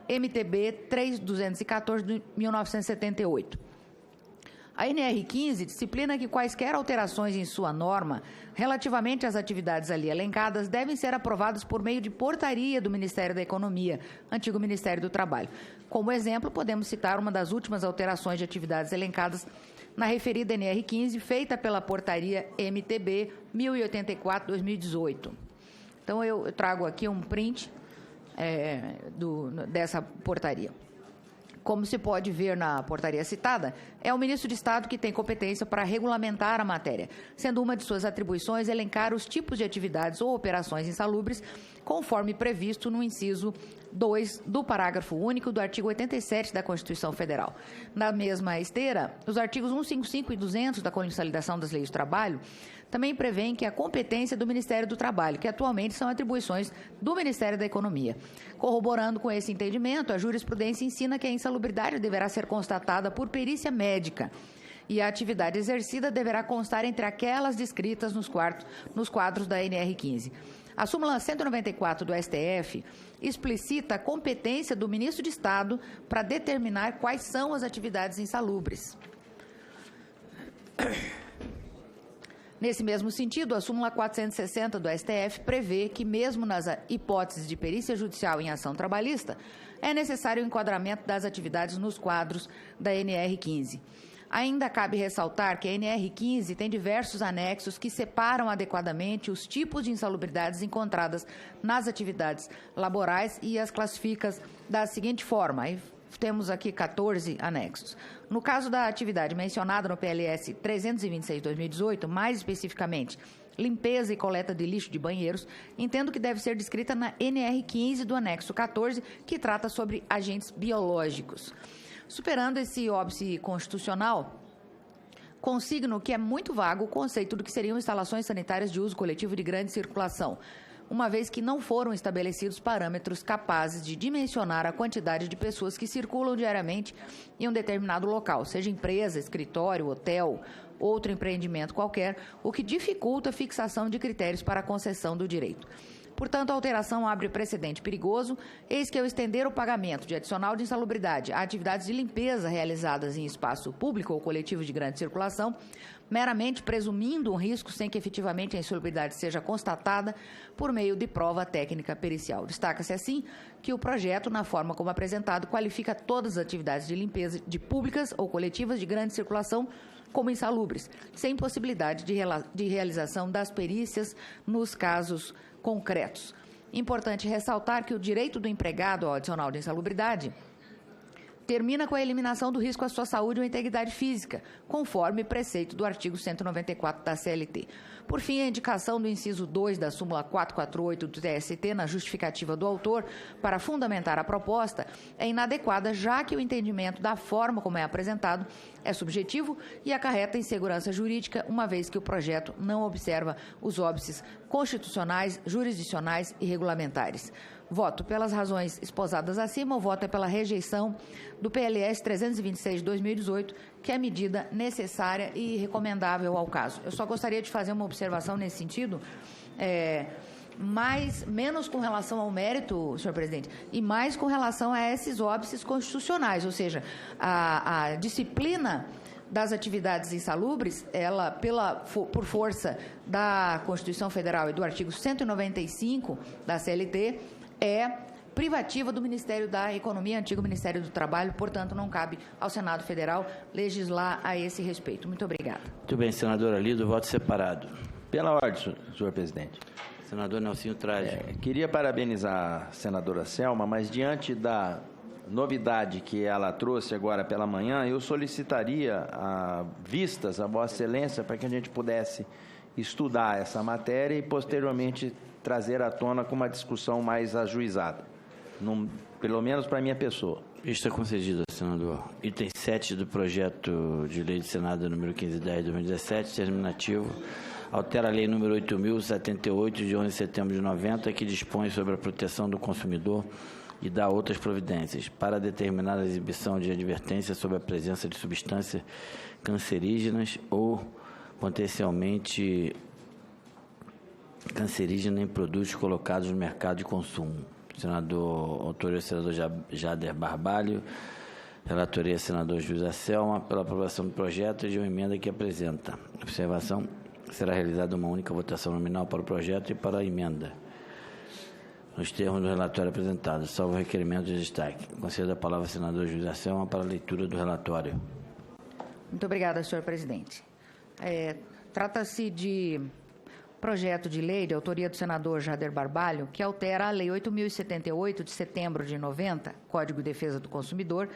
MTB 3214 de 1978. A NR15 disciplina que quaisquer alterações em sua norma relativamente às atividades ali elencadas devem ser aprovadas por meio de portaria do Ministério da Economia, antigo Ministério do Trabalho. Como exemplo, podemos citar uma das últimas alterações de atividades elencadas na referida NR15, feita pela portaria MTB 1084/2018. Então, eu trago aqui um print dessa portaria. Como se pode ver na portaria citada, é o ministro de Estado que tem competência para regulamentar a matéria, sendo uma de suas atribuições elencar os tipos de atividades ou operações insalubres, conforme previsto no inciso 2 do parágrafo único do artigo 87 da Constituição Federal. Na mesma esteira, os artigos 155 e 200 da Consolidação das Leis do Trabalho também prevêem que a competência do Ministério do Trabalho, que atualmente são atribuições do Ministério da Economia. Corroborando com esse entendimento, a jurisprudência ensina que a insalubridade deverá ser constatada por perícia médica e a atividade exercida deverá constar entre aquelas descritas nos quadros da NR15. A súmula 194 do STF explicita a competência do ministro de Estado para determinar quais são as atividades insalubres. Nesse mesmo sentido, a súmula 460 do STF prevê que, mesmo nas hipóteses de perícia judicial em ação trabalhista, é necessário o enquadramento das atividades nos quadros da NR15. Ainda cabe ressaltar que a NR15 tem diversos anexos que separam adequadamente os tipos de insalubridades encontradas nas atividades laborais e as classifica da seguinte forma. Temos aqui 14 anexos. No caso da atividade mencionada no PLS 326 de 2018, mais especificamente, limpeza e coleta de lixo de banheiros, entendo que deve ser descrita na NR15 do anexo 14, que trata sobre agentes biológicos. Superando esse óbice constitucional, consigno que é muito vago o conceito do que seriam instalações sanitárias de uso coletivo de grande circulação, uma vez que não foram estabelecidos parâmetros capazes de dimensionar a quantidade de pessoas que circulam diariamente em um determinado local, seja empresa, escritório, hotel, outro empreendimento qualquer, o que dificulta a fixação de critérios para a concessão do direito. Portanto, a alteração abre precedente perigoso, eis que ao estender o pagamento de adicional de insalubridade a atividades de limpeza realizadas em espaço público ou coletivo de grande circulação, meramente presumindo um risco sem que efetivamente a insalubridade seja constatada por meio de prova técnica pericial. Destaca-se assim que o projeto, na forma como apresentado, qualifica todas as atividades de limpeza de públicas ou coletivas de grande circulação como insalubres, sem possibilidade de realização das perícias nos casos concretos. Importante ressaltar que o direito do empregado ao adicional de insalubridade termina com a eliminação do risco à sua saúde ou integridade física, conforme preceito do artigo 194 da CLT. Por fim, a indicação do inciso 2 da súmula 448 do TST na justificativa do autor para fundamentar a proposta é inadequada, já que o entendimento da forma como é apresentado é subjetivo e acarreta insegurança jurídica, uma vez que o projeto não observa os óbices constitucionais, jurisdicionais e regulamentares. Voto pelas razões esposadas acima, o voto é pela rejeição do PLS 326 de 2018, que é medida necessária e recomendável ao caso. Eu só gostaria de fazer uma observação nesse sentido, menos com relação ao mérito, senhor presidente, e mais com relação a esses óbices constitucionais, ou seja, a disciplina das atividades insalubres, ela, por força da Constituição Federal e do artigo 195 da CLT, é privativa do Ministério da Economia, antigo Ministério do Trabalho, portanto, não cabe ao Senado Federal legislar a esse respeito. Muito obrigada. Muito bem, senadora Lido, voto separado. Pela ordem, senhor presidente. Senador Nelsinho Trade. Queria parabenizar a senadora Selma, mas diante da novidade que ela trouxe agora pela manhã, eu solicitaria vistas a Vossa Excelência para que a gente pudesse estudar essa matéria e, posteriormente, trazer à tona com uma discussão mais ajuizada, pelo menos para a minha pessoa. Vista concedida, senador. Item 7 do projeto de lei do Senado número 1510 de 2017, terminativo, altera a lei número 8.078, de 11 de setembro de 90, que dispõe sobre a proteção do consumidor e dá outras providências para determinar a exibição de advertência sobre a presença de substâncias cancerígenas ou potencialmente cancerígena em produtos colocados no mercado de consumo. Senador, autoria senador Jader Barbalho, relatoria senador José Selma, pela aprovação do projeto e de uma emenda que apresenta. Observação: será realizada uma única votação nominal para o projeto e para a emenda, nos termos do relatório apresentado, salvo requerimento de destaque. Concedo a palavra ao senador José Selma para a leitura do relatório. Muito obrigada, senhor presidente. Trata-se de projeto de lei de autoria do senador Jader Barbalho, que altera a Lei 8.078, de setembro de 90, Código de Defesa do Consumidor,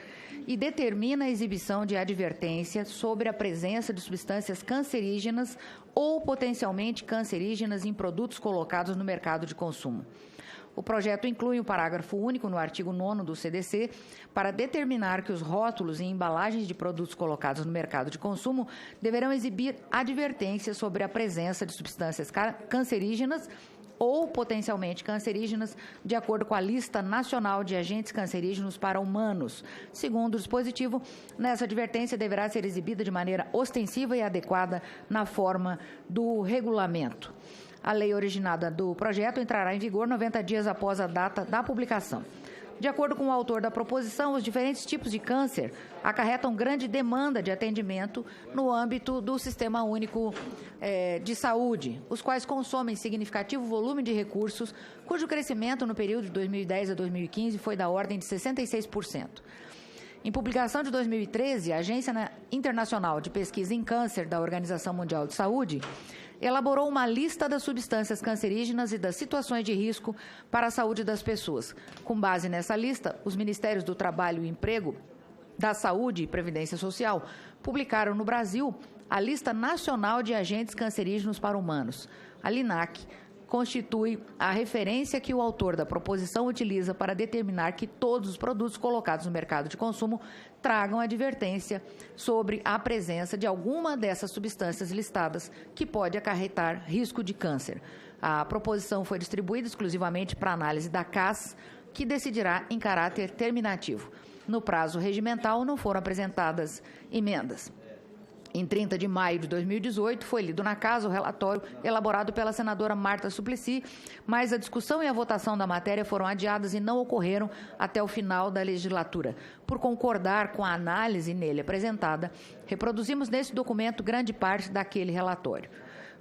e determina a exibição de advertência sobre a presença de substâncias cancerígenas ou potencialmente cancerígenas em produtos colocados no mercado de consumo. O projeto inclui um parágrafo único no artigo 9º do CDC para determinar que os rótulos e embalagens de produtos colocados no mercado de consumo deverão exibir advertências sobre a presença de substâncias cancerígenas ou potencialmente cancerígenas, de acordo com a Lista Nacional de Agentes Cancerígenos para Humanos. Segundo o dispositivo, nessa advertência deverá ser exibida de maneira ostensiva e adequada na forma do regulamento. A lei originada do projeto entrará em vigor 90 dias após a data da publicação. De acordo com o autor da proposição, os diferentes tipos de câncer acarretam grande demanda de atendimento no âmbito do Sistema Único de Saúde, os quais consomem significativo volume de recursos, cujo crescimento no período de 2010 a 2015 foi da ordem de 66%. Em publicação de 2013, a Agência Internacional de Pesquisa em Câncer da Organização Mundial de Saúde elaborou uma lista das substâncias cancerígenas e das situações de risco para a saúde das pessoas. Com base nessa lista, os Ministérios do Trabalho e Emprego, da Saúde e Previdência Social publicaram no Brasil a Lista Nacional de Agentes Cancerígenos para Humanos, a LINAC, constitui a referência que o autor da proposição utiliza para determinar que todos os produtos colocados no mercado de consumo tragam advertência sobre a presença de alguma dessas substâncias listadas que pode acarretar risco de câncer. A proposição foi distribuída exclusivamente para análise da CAS, que decidirá em caráter terminativo. No prazo regimental, não foram apresentadas emendas. Em 30 de maio de 2018, foi lido na Casa o relatório elaborado pela senadora Marta Suplicy, mas a discussão e a votação da matéria foram adiadas e não ocorreram até o final da legislatura. Por concordar com a análise nele apresentada, reproduzimos nesse documento grande parte daquele relatório.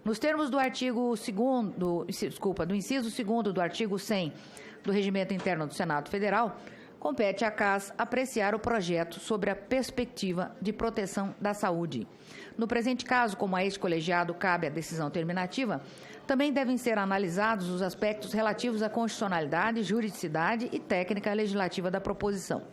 Nos termos do artigo 2º, do inciso 2º do artigo 100 do Regimento Interno do Senado Federal, compete à CAS apreciar o projeto sobre a perspectiva de proteção da saúde. No presente caso, como a este colegiado cabe a decisão terminativa, também devem ser analisados os aspectos relativos à constitucionalidade, juridicidade e técnica legislativa da proposição.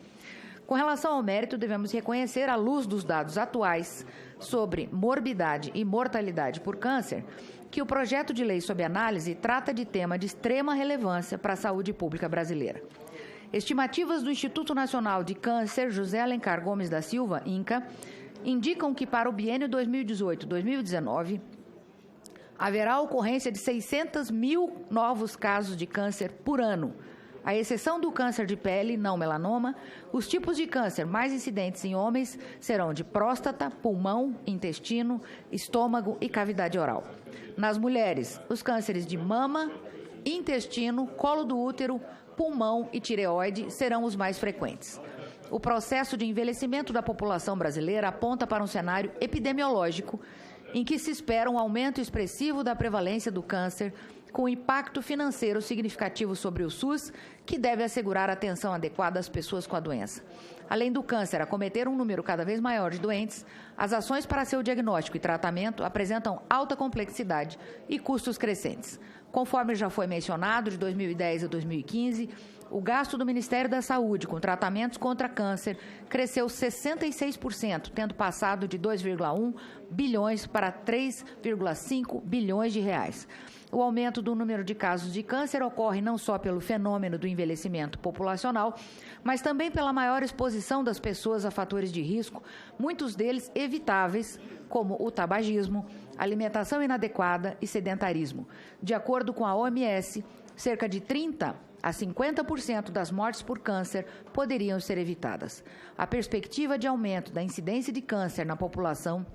Com relação ao mérito, devemos reconhecer, à luz dos dados atuais sobre morbidade e mortalidade por câncer, que o projeto de lei sob análise trata de tema de extrema relevância para a saúde pública brasileira. Estimativas do Instituto Nacional de Câncer José Alencar Gomes da Silva, INCA, indicam que para o biênio 2018-2019 haverá a ocorrência de 600 mil novos casos de câncer por ano. À exceção do câncer de pele, não melanoma, os tipos de câncer mais incidentes em homens serão de próstata, pulmão, intestino, estômago e cavidade oral. Nas mulheres, os cânceres de mama, intestino, colo do útero, pulmão e tireoide serão os mais frequentes. O processo de envelhecimento da população brasileira aponta para um cenário epidemiológico em que se espera um aumento expressivo da prevalência do câncer, com impacto financeiro significativo sobre o SUS, que deve assegurar atenção adequada às pessoas com a doença. Além do câncer acometer um número cada vez maior de doentes, as ações para seu diagnóstico e tratamento apresentam alta complexidade e custos crescentes. Conforme já foi mencionado, de 2010 a 2015, o gasto do Ministério da Saúde com tratamentos contra câncer cresceu 66%, tendo passado de 2,1 bilhões para 3,5 bilhões de reais. O aumento do número de casos de câncer ocorre não só pelo fenômeno do envelhecimento populacional, mas também pela maior exposição das pessoas a fatores de risco, muitos deles evitáveis, como o tabagismo, alimentação inadequada e sedentarismo. De acordo com a OMS, cerca de 30% a 50% das mortes por câncer poderiam ser evitadas. A perspectiva de aumento da incidência de câncer na população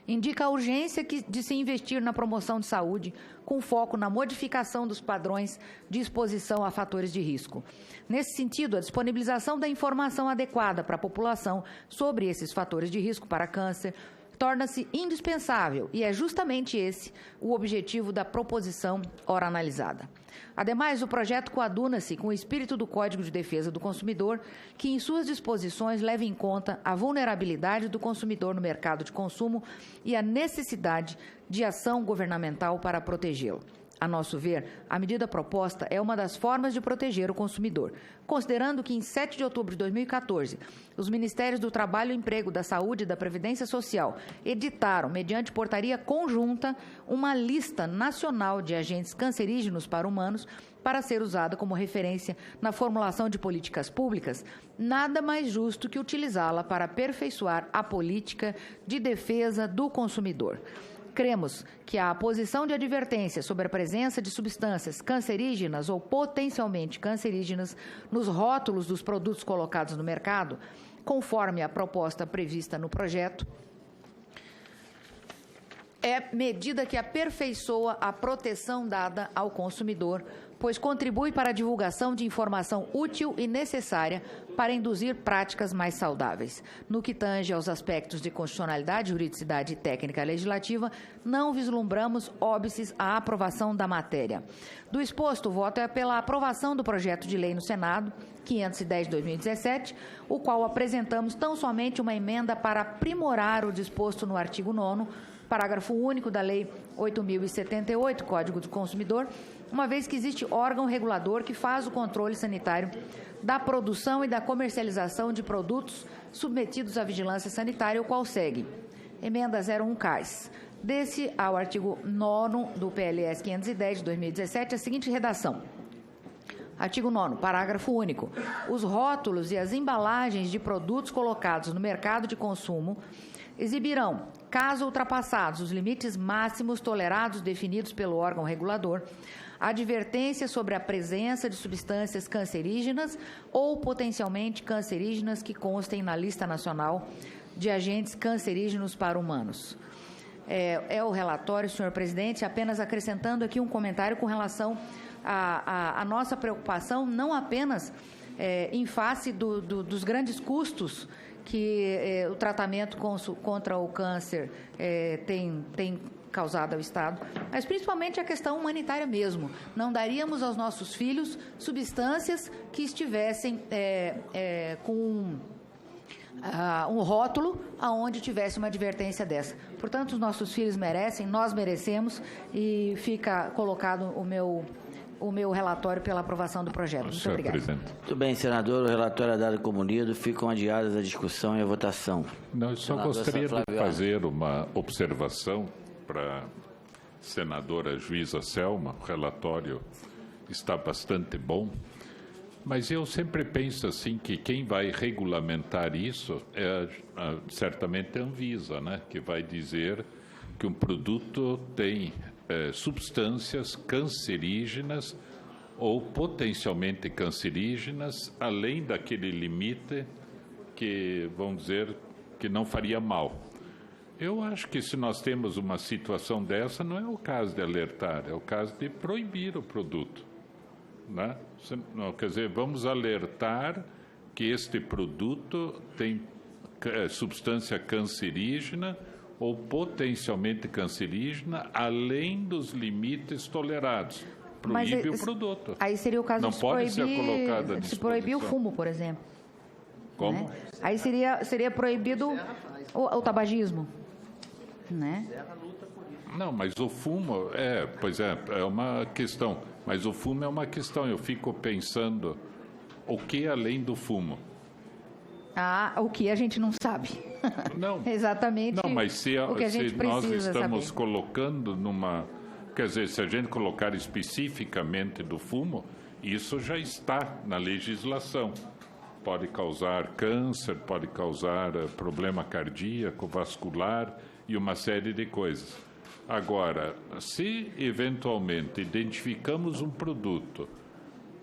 indica a urgência de se investir na promoção de saúde, com foco na modificação dos padrões de exposição a fatores de risco. Nesse sentido, a disponibilização da informação adequada para a população sobre esses fatores de risco para câncer torna-se indispensável e é justamente esse o objetivo da proposição ora analisada. Ademais, o projeto coaduna-se com o espírito do Código de Defesa do Consumidor, que em suas disposições leva em conta a vulnerabilidade do consumidor no mercado de consumo e a necessidade de ação governamental para protegê-lo. A nosso ver, a medida proposta é uma das formas de proteger o consumidor, considerando que em 7 de outubro de 2014, os Ministérios do Trabalho e Emprego, da Saúde e da Previdência Social editaram, mediante portaria conjunta, uma lista nacional de agentes cancerígenos para humanos para ser usada como referência na formulação de políticas públicas, nada mais justo que utilizá-la para aperfeiçoar a política de defesa do consumidor. Cremos que a posição de advertência sobre a presença de substâncias cancerígenas ou potencialmente cancerígenas nos rótulos dos produtos colocados no mercado, conforme a proposta prevista no projeto, é medida que aperfeiçoa a proteção dada ao consumidor, pois contribui para a divulgação de informação útil e necessária para induzir práticas mais saudáveis. No que tange aos aspectos de constitucionalidade, juridicidade e técnica legislativa, não vislumbramos óbices à aprovação da matéria. Do exposto, o voto é pela aprovação do projeto de lei no Senado, 510 de 2017, o qual apresentamos tão somente uma emenda para aprimorar o disposto no artigo 9º, parágrafo único da Lei 8.078, Código do Consumidor, uma vez que existe órgão regulador que faz o controle sanitário da produção e da comercialização de produtos submetidos à vigilância sanitária, o qual segue. Emenda 01 CAS. Desse ao artigo 9º do PLS 510 de 2017, a seguinte redação. Artigo 9º, parágrafo único. Os rótulos e as embalagens de produtos colocados no mercado de consumo exibirão, caso ultrapassados os limites máximos tolerados definidos pelo órgão regulador, advertência sobre a presença de substâncias cancerígenas ou potencialmente cancerígenas que constem na lista nacional de agentes cancerígenos para humanos. É o relatório, senhor presidente, apenas acrescentando aqui um comentário com relação à nossa preocupação, não apenas em face dos grandes custos que o tratamento contra o câncer tem causado ao Estado, mas principalmente a questão humanitária mesmo. Não daríamos aos nossos filhos substâncias que estivessem com um rótulo aonde tivesse uma advertência dessa. Portanto, os nossos filhos merecem, nós merecemos, e fica colocado o meu relatório pela aprovação do projeto. Muito obrigado. Muito bem, senador. O relatório é dado como lido. Ficam adiadas a discussão e a votação. Não, eu só gostaria de fazer uma observação para a senadora juíza Selma. O relatório está bastante bom, mas eu sempre penso assim que quem vai regulamentar isso é certamente a Anvisa, né? Que vai dizer que um produto tem substâncias cancerígenas ou potencialmente cancerígenas, além daquele limite que, vamos dizer, que não faria mal. Eu acho que se nós temos uma situação dessa, não é o caso de alertar, é o caso de proibir o produto, né? Quer dizer, vamos alertar que este produto tem substância cancerígena ou potencialmente cancerígena, além dos limites tolerados. Proíbe o produto. Aí seria o caso não de pode ser colocado à se proibir o fumo, por exemplo. Como? Né? Aí seria proibido o tabagismo, né? Não, mas o fumo, é uma questão. Mas o fumo é uma questão. Eu fico pensando, o que além do fumo? O que a gente não sabe. Não. Exatamente. Não, mas se nós estamos saber. colocando numa... Quer dizer, se a gente colocar especificamente do fumo, isso já está na legislação. Pode causar câncer, pode causar problema cardíaco, vascular e uma série de coisas. Agora, se eventualmente identificamos um produto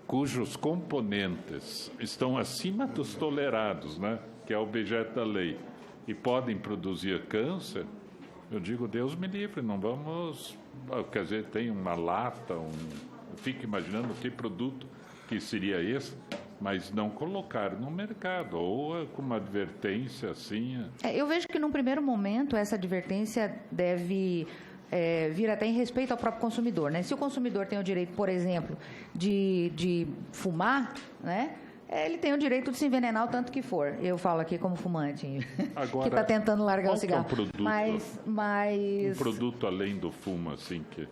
cujos componentes estão acima dos tolerados, né, que é o objeto da lei, e podem produzir câncer, eu digo, Deus me livre, não vamos... Quer dizer, tem uma lata, eu fico imaginando que produto que seria esse, mas não colocar no mercado, ou com uma advertência assim... Eu vejo que, num primeiro momento, essa advertência deve... vir até em respeito ao próprio consumidor, né? Se o consumidor tem o direito, por exemplo, de fumar, né? Ele tem o direito de se envenenar o tanto que for. Eu falo aqui como fumante, agora, que está tentando largar o cigarro. É um produto, mas um produto além do fumo, assim que...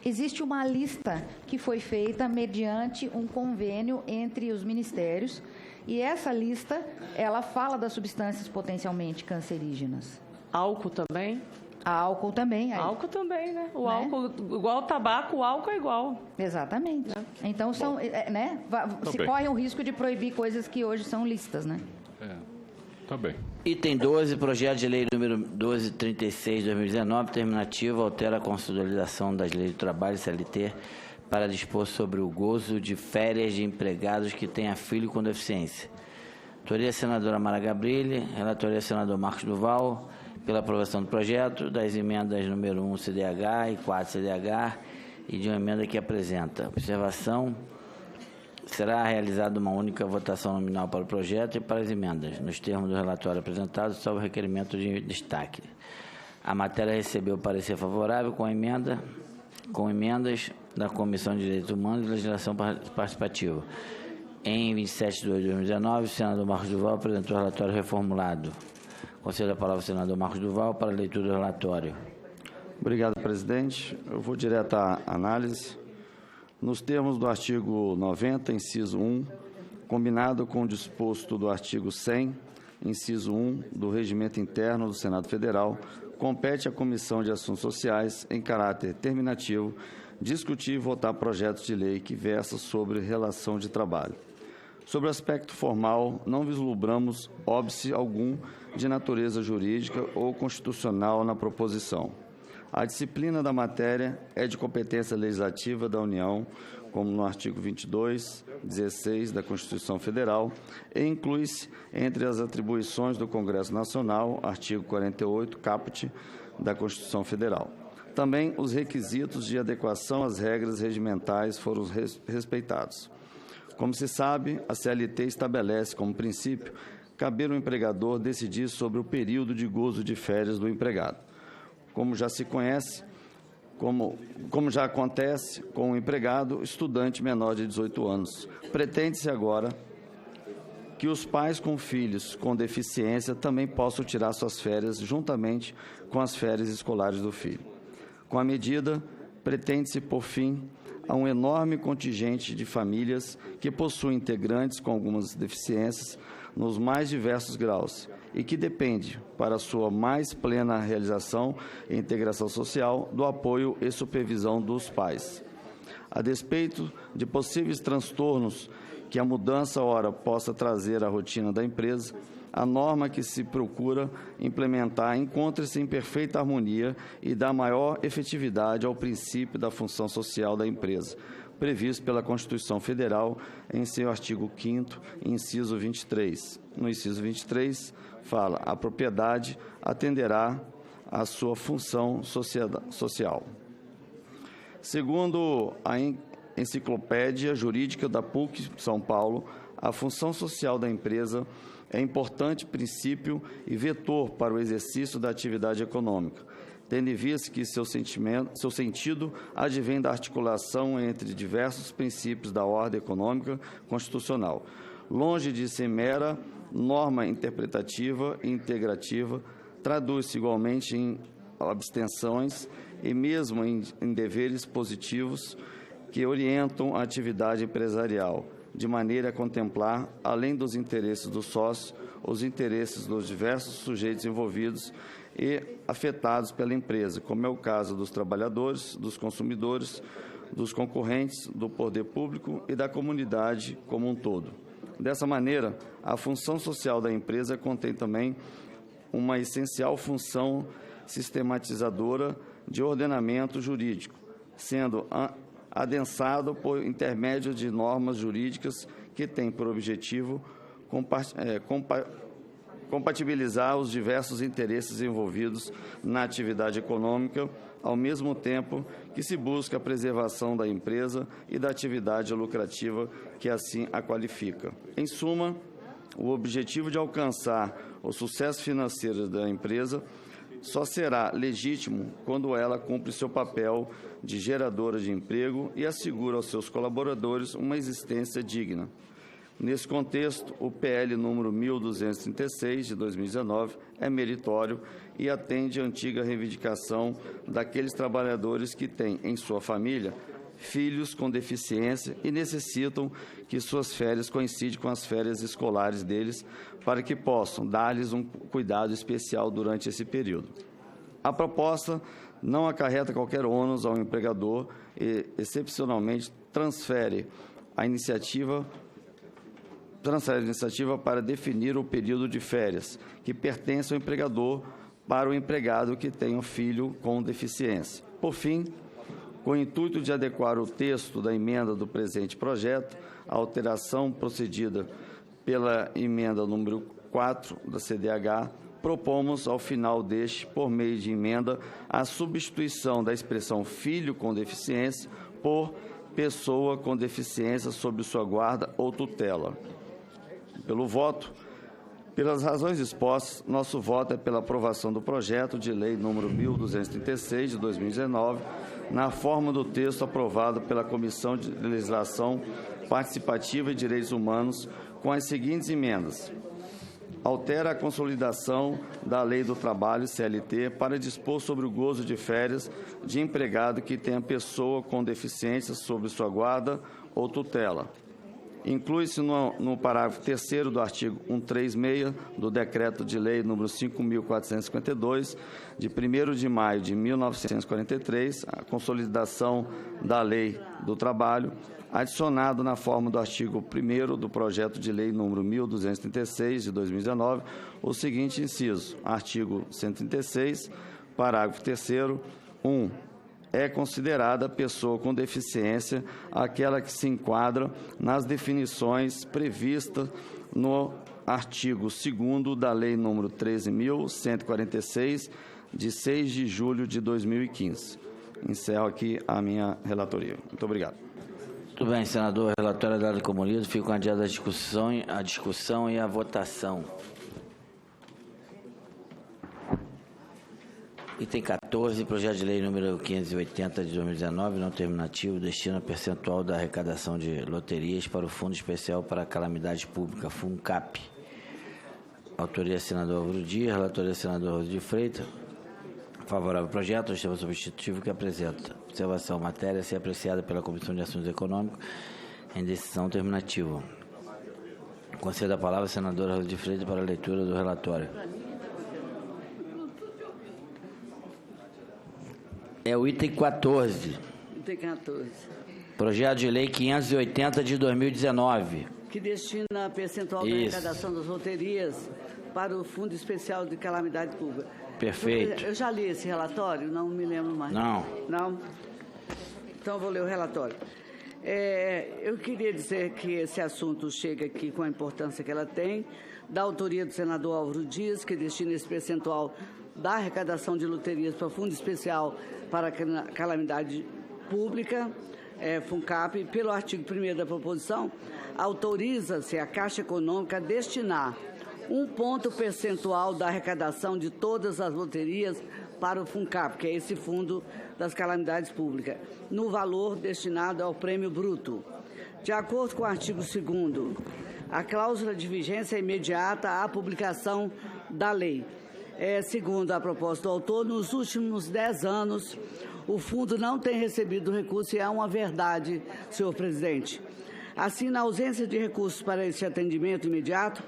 Existe uma lista que foi feita mediante um convênio entre os ministérios, e essa lista, ela fala das substâncias potencialmente cancerígenas. Álcool também? Álcool também. Aí. Álcool também, né? O álcool, igual ao tabaco, o álcool é igual. Exatamente. Então, são, né? Se corre o risco de proibir coisas que hoje são lícitas, né? Tá bem. Item 12, projeto de lei número 1236 de 2019, terminativo, altera a consolidação das leis do trabalho CLT para dispor sobre o gozo de férias de empregados que tenha filho com deficiência. Autoria senadora Mara Gabrilli, relatoria senador Marcos Duval, pela aprovação do projeto, das emendas número 1 CDH e 4 CDH e de uma emenda que apresenta. Observação: será realizada uma única votação nominal para o projeto e para as emendas, nos termos do relatório apresentado, salvo requerimento de destaque. A matéria recebeu parecer favorável com emendas da Comissão de Direitos Humanos e Legislação Participativa. Em 27 de 2019, o senador Marcos Duval apresentou o relatório reformulado. Concedo a palavra ao senador Marcos Duval para a leitura do relatório. Obrigado, presidente. Eu vou direto à análise. Nos termos do artigo 90, inciso 1, combinado com o disposto do artigo 100, inciso 1, do Regimento Interno do Senado Federal, compete à Comissão de Assuntos Sociais, em caráter terminativo, discutir e votar projetos de lei que versam sobre relação de trabalho. Sobre o aspecto formal, não vislumbramos óbice algum de natureza jurídica ou constitucional na proposição. A disciplina da matéria é de competência legislativa da União, como no artigo 22, 16 da Constituição Federal, e inclui-se entre as atribuições do Congresso Nacional, artigo 48, caput, da Constituição Federal. Também os requisitos de adequação às regras regimentais foram respeitados. Como se sabe, a CLT estabelece como princípio caber ao empregador decidir sobre o período de gozo de férias do empregado. Como já se conhece, como já acontece com o empregado estudante menor de 18 anos. Pretende-se agora que os pais com filhos com deficiência também possam tirar suas férias juntamente com as férias escolares do filho. Com a medida, pretende-se por fim a um enorme contingente de famílias que possuem integrantes com algumas deficiências nos mais diversos graus e que depende, para sua mais plena realização e integração social, do apoio e supervisão dos pais. A despeito de possíveis transtornos que a mudança ora possa trazer à rotina da empresa, a norma que se procura implementar encontra-se em perfeita harmonia e dá maior efetividade ao princípio da função social da empresa, previsto pela Constituição Federal em seu artigo 5º, inciso 23. No inciso 23, fala: a propriedade atenderá à sua função social. Segundo a Enciclopédia Jurídica da PUC São Paulo, a função social da empresa é importante princípio e vetor para o exercício da atividade econômica, tendo em vista que seu sentido advém da articulação entre diversos princípios da ordem econômica constitucional. Longe de ser mera norma interpretativa e integrativa, traduz-se igualmente em abstenções e mesmo em deveres positivos que orientam a atividade empresarial, de maneira a contemplar, além dos interesses do sócio, os interesses dos diversos sujeitos envolvidos e afetados pela empresa, como é o caso dos trabalhadores, dos consumidores, dos concorrentes, do poder público e da comunidade como um todo. Dessa maneira, a função social da empresa contém também uma essencial função sistematizadora de ordenamento jurídico, sendo adensado por intermédio de normas jurídicas que têm por objetivo compatibilizar os diversos interesses envolvidos na atividade econômica, ao mesmo tempo que se busca a preservação da empresa e da atividade lucrativa que assim a qualifica. Em suma, o objetivo de alcançar o sucesso financeiro da empresa só será legítimo quando ela cumpre seu papel de geradora de emprego e assegura aos seus colaboradores uma existência digna. Nesse contexto, o PL número 1236, de 2019, é meritório e atende à antiga reivindicação daqueles trabalhadores que têm em sua família filhos com deficiência e necessitam que suas férias coincidem com as férias escolares deles para que possam dar-lhes um cuidado especial durante esse período. A proposta não acarreta qualquer ônus ao empregador e, excepcionalmente, transfere a iniciativa para definir o período de férias que pertence ao empregador para o empregado que tem um filho com deficiência. Por fim, com o intuito de adequar o texto da emenda do presente projeto, a alteração procedida pela emenda número 4 da CDH, propomos ao final deste, por meio de emenda, a substituição da expressão filho com deficiência por pessoa com deficiência sob sua guarda ou tutela. Pelas razões expostas, nosso voto é pela aprovação do projeto de lei número 1236, de 2019, na forma do texto aprovado pela Comissão de Legislação Participativa e Direitos Humanos, com as seguintes emendas. Altera a consolidação da Lei do Trabalho, CLT, para dispor sobre o gozo de férias de empregado que tenha pessoa com deficiência sob sua guarda ou tutela. Inclui-se no parágrafo 3º do artigo 136 do Decreto de Lei nº 5.452, de 1º de maio de 1943, a consolidação da Lei do Trabalho, adicionado na forma do artigo 1º do projeto de lei número 1.236, de 2019, o seguinte inciso: artigo 136, parágrafo 3º, 1. É considerada pessoa com deficiência aquela que se enquadra nas definições previstas no artigo 2º da Lei nº 13.146, de 6 de julho de 2015. Encerro aqui a minha relatoria. Muito obrigado. Muito bem, senador. Relatório dado como lido. Fico adiado a discussão e a votação. Item 14, projeto de lei número 580 de 2019, não terminativo, destina percentual da arrecadação de loterias para o Fundo Especial para Calamidade Pública, FUNCAP. Autoria, senador Álvaro Dias, relatoria, senador Rosa de Freitas. Favorável ao projeto, o sistema substitutivo que apresenta. Observação, matéria a ser apreciada pela Comissão de Assuntos Econômicos em decisão terminativa. Concedo a palavra à senadora Rosa de Freitas para a leitura do relatório. É o item 14. Item 14. Projeto de lei 580 de 2019. Que destina percentual da arrecadação das loterias para o Fundo Especial de Calamidade Pública. Perfeito. Eu já li esse relatório, não me lembro mais. Não. Não? Então, eu vou ler o relatório. Eu queria dizer que esse assunto chega aqui com a importância que ela tem, da autoria do senador Álvaro Dias, que destina esse percentual da arrecadação de loterias para o Fundo Especial para Calamidade Pública, FUNCAP. Pelo artigo 1º da proposição, autoriza-se a Caixa Econômica a destinar 1 ponto percentual da arrecadação de todas as loterias para o FUNCAP, que é esse Fundo das Calamidades Públicas, no valor destinado ao prêmio bruto. De acordo com o artigo 2º, a cláusula de vigência é imediata à publicação da lei. Segundo a proposta do autor, nos últimos 10 anos, o fundo não tem recebido recurso e é uma verdade, senhor presidente. Assim, na ausência de recursos para esse atendimento imediato,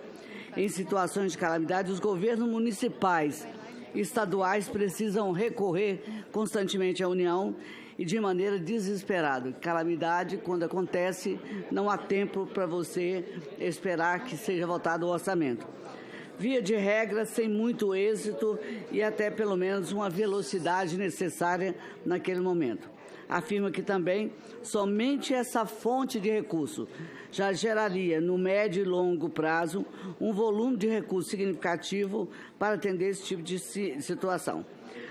em situações de calamidade, os governos municipais e estaduais precisam recorrer constantemente à União e de maneira desesperada. Calamidade, quando acontece, não há tempo para você esperar que seja votado o orçamento. Via de regra, sem muito êxito e até pelo menos uma velocidade necessária naquele momento. Afirma que também somente essa fonte de recurso já geraria, no médio e longo prazo, um volume de recurso significativo para atender esse tipo de situação.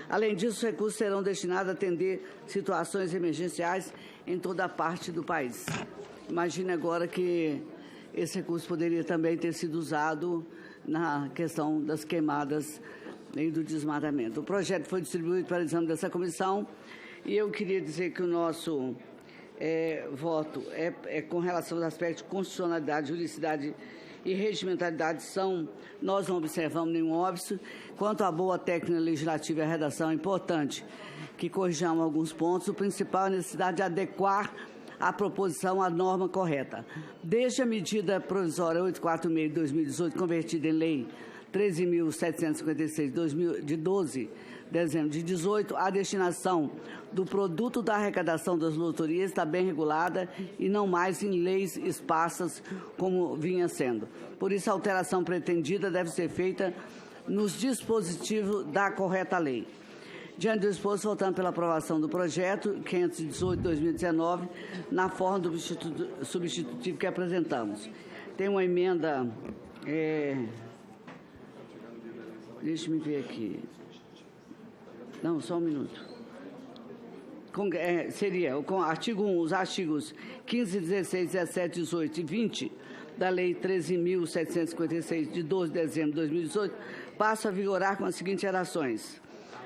Além disso, os recursos serão destinados a atender situações emergenciais em toda a parte do país. Imagine agora que esse recurso poderia também ter sido usado na questão das queimadas e do desmatamento. O projeto foi distribuído para o exame dessa comissão e eu queria dizer que o nosso voto com relação aos aspectos de constitucionalidade, juridicidade e regimentalidade nós não observamos nenhum óbice. Quanto à boa técnica legislativa e a redação, é importante que corrijamos alguns pontos. O principal é a necessidade de adequar a proposição à norma correta. Desde a medida provisória 846 de 2018, convertida em lei 13.756 de 12 de dezembro de 2018, a destinação do produto da arrecadação das loterias está bem regulada e não mais em leis esparsas como vinha sendo. Por isso, a alteração pretendida deve ser feita nos dispositivos da correta lei. Diante do exposto, votando pela aprovação do projeto 518/2019, na forma do substitutivo que apresentamos. Tem uma emenda, deixe-me ver aqui. Não, só um minuto. Seria com artigo 1, os artigos 15, 16, 17, 18 e 20 da Lei 13.756, de 12 de dezembro de 2018, passam a vigorar com as seguintes alterações.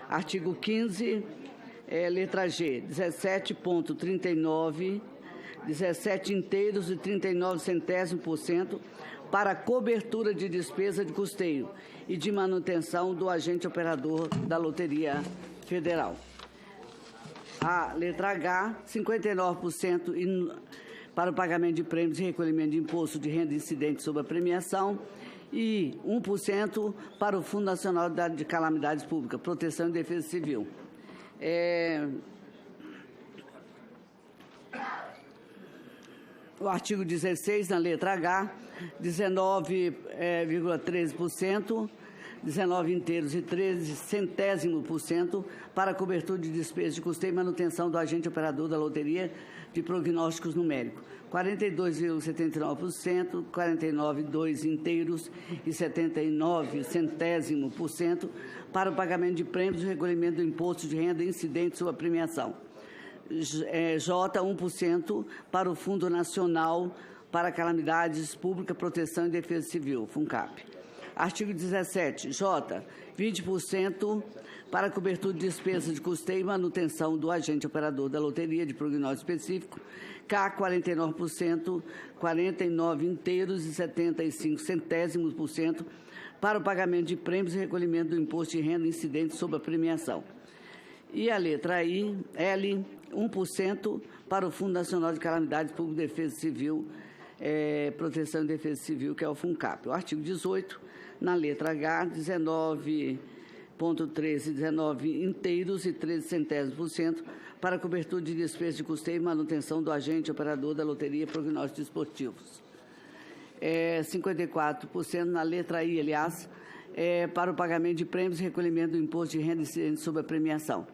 Artigo 15, letra G, 17,39, 17 inteiros e 39 centésimos% para cobertura de despesa de custeio e de manutenção do agente operador da Loteria Federal. A letra H, 59% para o pagamento de prêmios e recolhimento de imposto de renda incidente sobre a premiação e 1% para o Fundo Nacional de Calamidades Públicas, Proteção e Defesa Civil. O artigo 16, na letra H, 19,13%, 19 inteiros e 13 centésimos% para a cobertura de despesas de custeio e manutenção do agente operador da loteria de prognósticos numéricos, 42,79%, 49,2 inteiros e 79 centésimos% para o pagamento de prêmios e recolhimento do imposto de renda incidente sobre a premiação. J, 1% para o Fundo Nacional para Calamidades Públicas, Proteção e Defesa Civil, FUNCAP. Artigo 17, J, 20% para a cobertura de despesas de custeio e manutenção do agente operador da loteria de prognóstico específico, K, 49%, 49 inteiros e 75 centésimos% para o pagamento de prêmios e recolhimento do imposto de renda incidente sobre a premiação. E a letra I, L, 1% para o Fundo Nacional de Calamidades Públicas, Defesa Civil, Proteção e Defesa Civil, que é o FUNCAP. O artigo 18, na letra H, 19,13, 19 inteiros e 13 centésimos% para a cobertura de despesas de custeio e manutenção do agente operador da loteria prognósticos esportivos. 54% na letra I, aliás, para o pagamento de prêmios e recolhimento do imposto de renda incidente sobre a premiação.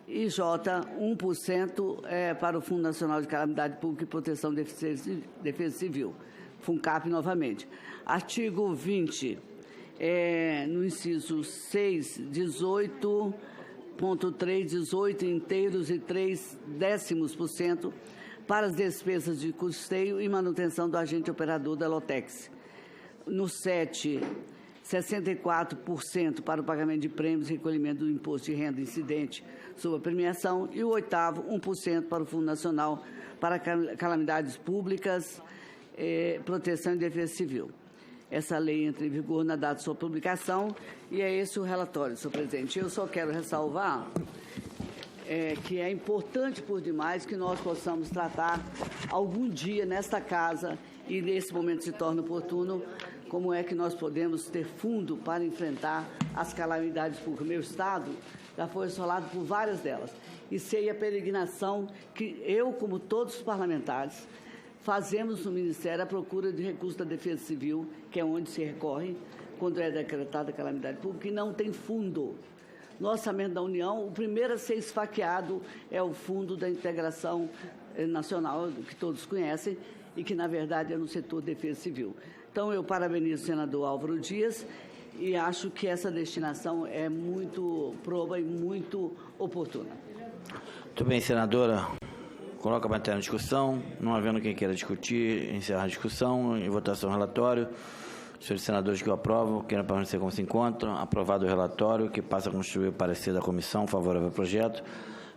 E J, 1% para o Fundo Nacional de Calamidade Pública e Proteção de Defesa Civil, FUNCAP novamente. Artigo 20, no inciso 6, 18,3, 18 inteiros e 3 décimos% para as despesas de custeio e manutenção do agente operador da Lotex. No 7, 64% para o pagamento de prêmios e recolhimento do imposto de renda incidente sobre a premiação, e o 8º, 1% para o Fundo Nacional para Calamidades Públicas, Proteção e Defesa Civil. Essa lei entra em vigor na data de sua publicação, e é esse o relatório, senhor presidente. Eu só quero ressalvar que é importante por demais que nós possamos tratar algum dia nesta casa, e nesse momento se torna oportuno, como é que nós podemos ter fundo para enfrentar as calamidades públicas. Meu Estado já foi assolado por várias delas. E sei a peregrinação que eu, como todos os parlamentares, fazemos no Ministério à procura de recursos da Defesa Civil, que é onde se recorre quando é decretada a calamidade pública, e não tem fundo. No orçamento da União, o primeiro a ser esfaqueado é o Fundo da Integração Nacional, que todos conhecem, e que, na verdade, é no setor de defesa civil. Então, eu parabenizo o senador Álvaro Dias e acho que essa destinação é muito proba e muito oportuna. Muito bem, senadora. Coloca a matéria em discussão. Não havendo quem queira discutir, encerra a discussão. Em votação, relatório. Os senhores senadores que o aprovam, queiram permanecer como se encontram. Aprovado o relatório, que passa a constituir o parecer da comissão favorável ao projeto,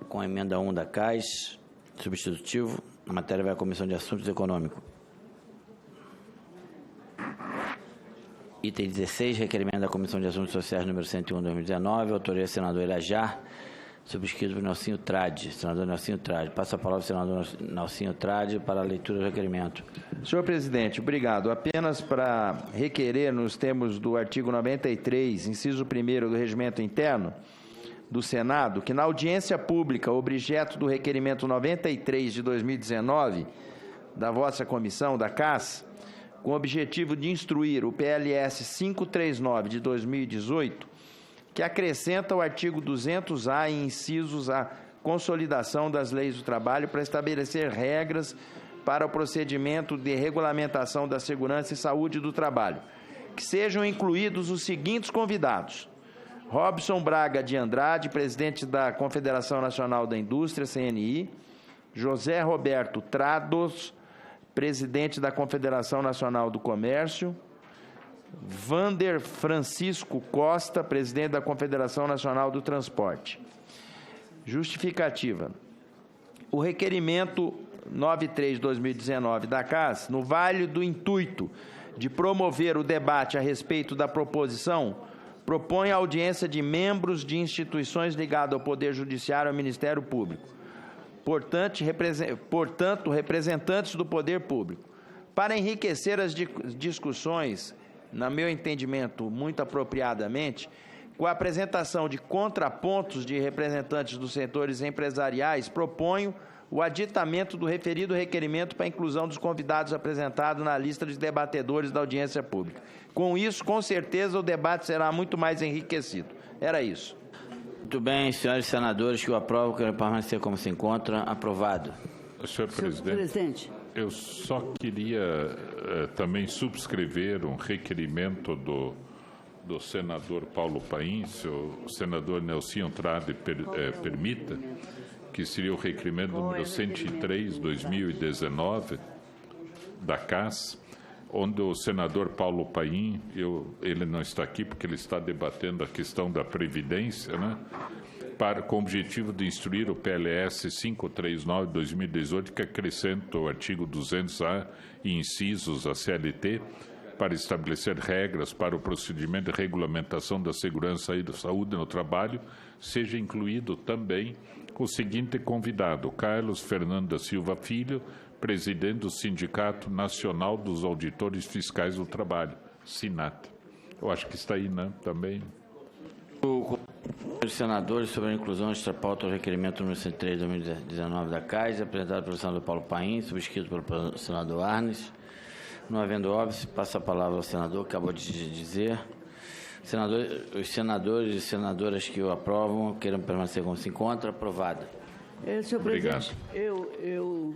com a emenda 1 da CAIS, substitutivo. A matéria vai à Comissão de Assuntos Econômicos. Item 16, requerimento da Comissão de Assuntos Sociais número 101/2019, autoria senador Irajá, subscrito por Nelsinho Trade. Senador Nelsinho Trade. Passo a palavra ao senador Nelsinho Trade para a leitura do requerimento. Senhor presidente, obrigado. Apenas para requerer, nos termos do artigo 93, inciso 1º do Regimento Interno do Senado, que na audiência pública, objeto do requerimento 93 de 2019, da vossa comissão, da CAS, com o objetivo de instruir o PLS 539 de 2018, que acrescenta o artigo 200-A em incisos a consolidação das leis do trabalho para estabelecer regras para o procedimento de regulamentação da segurança e saúde do trabalho, que sejam incluídos os seguintes convidados: Robson Braga de Andrade, presidente da Confederação Nacional da Indústria, CNI, José Roberto Trados, presidente da Confederação Nacional do Comércio, Vander Francisco Costa, presidente da Confederação Nacional do Transporte. Justificativa. O requerimento 93/2019 da CAS, no válido intuito de promover o debate a respeito da proposição, propõe a audiência de membros de instituições ligadas ao Poder Judiciário e ao Ministério Público. portanto, representantes do poder público. Para enriquecer as discussões, no meu entendimento, muito apropriadamente, com a apresentação de contrapontos de representantes dos setores empresariais, proponho o aditamento do referido requerimento para a inclusão dos convidados apresentados na lista de debatedores da audiência pública. Com isso, com certeza, o debate será muito mais enriquecido. Era isso. Muito bem, senhores senadores que o aprovam, quero permanecer como se encontra. Aprovado. Senhor presidente, eu só queria também subscrever um requerimento do senador Paulo Paim, se o senador Nelsinho Trade permita, que seria o requerimento número 103, 2019, da CAS, onde o senador Paulo Paim, ele não está aqui porque ele está debatendo a questão da Previdência, né? Com o objetivo de instruir o PLS 539/2018, que acrescenta o artigo 200A e incisos à CLT, para estabelecer regras para o procedimento de regulamentação da segurança e da saúde no trabalho, seja incluído também o seguinte convidado: Carlos Fernando da Silva Filho, presidente do Sindicato Nacional dos Auditores Fiscais do Trabalho, SINAT. Eu acho que está aí, né, também. Os senadores, sobre a inclusão extra-pauta ao requerimento número 103 de 2019 da CAIS, apresentado pelo senador Paulo Paim, subscrito pelo senador Arnes. Não havendo óbice, passa a palavra ao senador, que acabou de dizer. Os senadores e senadoras que o aprovam, queiram permanecer como se encontra. Aprovado. Senhor presidente, eu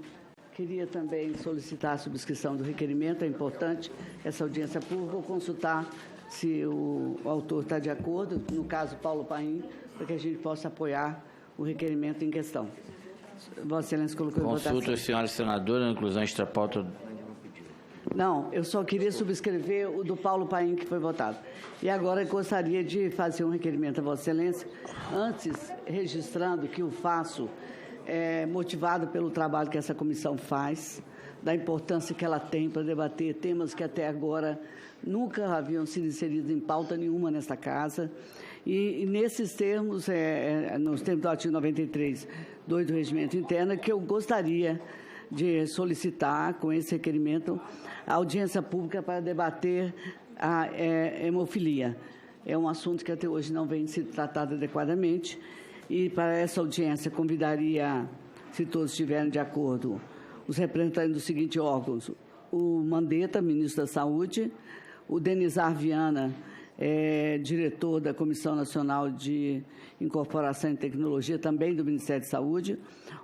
queria também solicitar a subscrição do requerimento. É importante essa audiência pública. Vou consultar se o autor está de acordo, no caso Paulo Paim, para que a gente possa apoiar o requerimento em questão. Vossa Excelência colocou em votação. Consulto as senhoras senadoras, a inclusão extra-pauta. Não, eu só queria subscrever o do Paulo Paim, que foi votado. E agora eu gostaria de fazer um requerimento a Vossa Excelência, antes registrando que o faço motivado pelo trabalho que essa comissão faz, da importância que ela tem para debater temas que até agora nunca haviam sido inseridos em pauta nenhuma nesta casa. E nesses termos, nos termos do artigo 93 do Regimento Interno, que eu gostaria de solicitar, com esse requerimento, a audiência pública para debater a hemofilia. É um assunto que até hoje não vem sendo tratado adequadamente, e para essa audiência convidaria, se todos estiverem de acordo, os representantes dos seguintes órgãos: o Mandetta, ministro da Saúde, o Denizar Viana, diretor da Comissão Nacional de Incorporação e Tecnologia, também do Ministério da Saúde,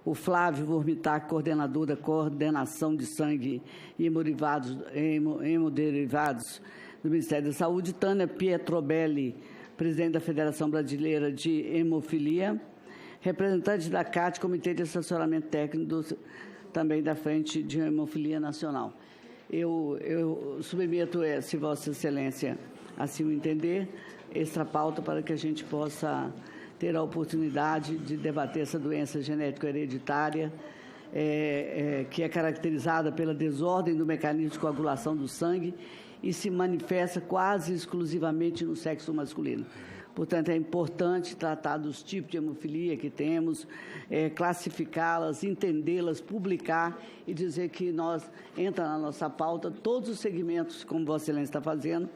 o Flávio Vormitac, coordenador da Coordenação de Sangue e Hemoderivados do Ministério da Saúde, Tânia Pietrobelli, presidente da Federação Brasileira de Hemofilia, representante da CAT, Comitê de Assessoramento Técnico, também da Frente de Hemofilia Nacional. Eu submeto, se Vossa Excelência assim o entender, esta pauta para que a gente possa ter a oportunidade de debater essa doença genético-hereditária, que é caracterizada pela desordem do mecanismo de coagulação do sangue e se manifesta quase exclusivamente no sexo masculino. Portanto, é importante tratar dos tipos de hemofilia que temos, classificá-las, entendê-las, publicar e dizer que entra na nossa pauta todos os segmentos, como Vossa Excelência está fazendo,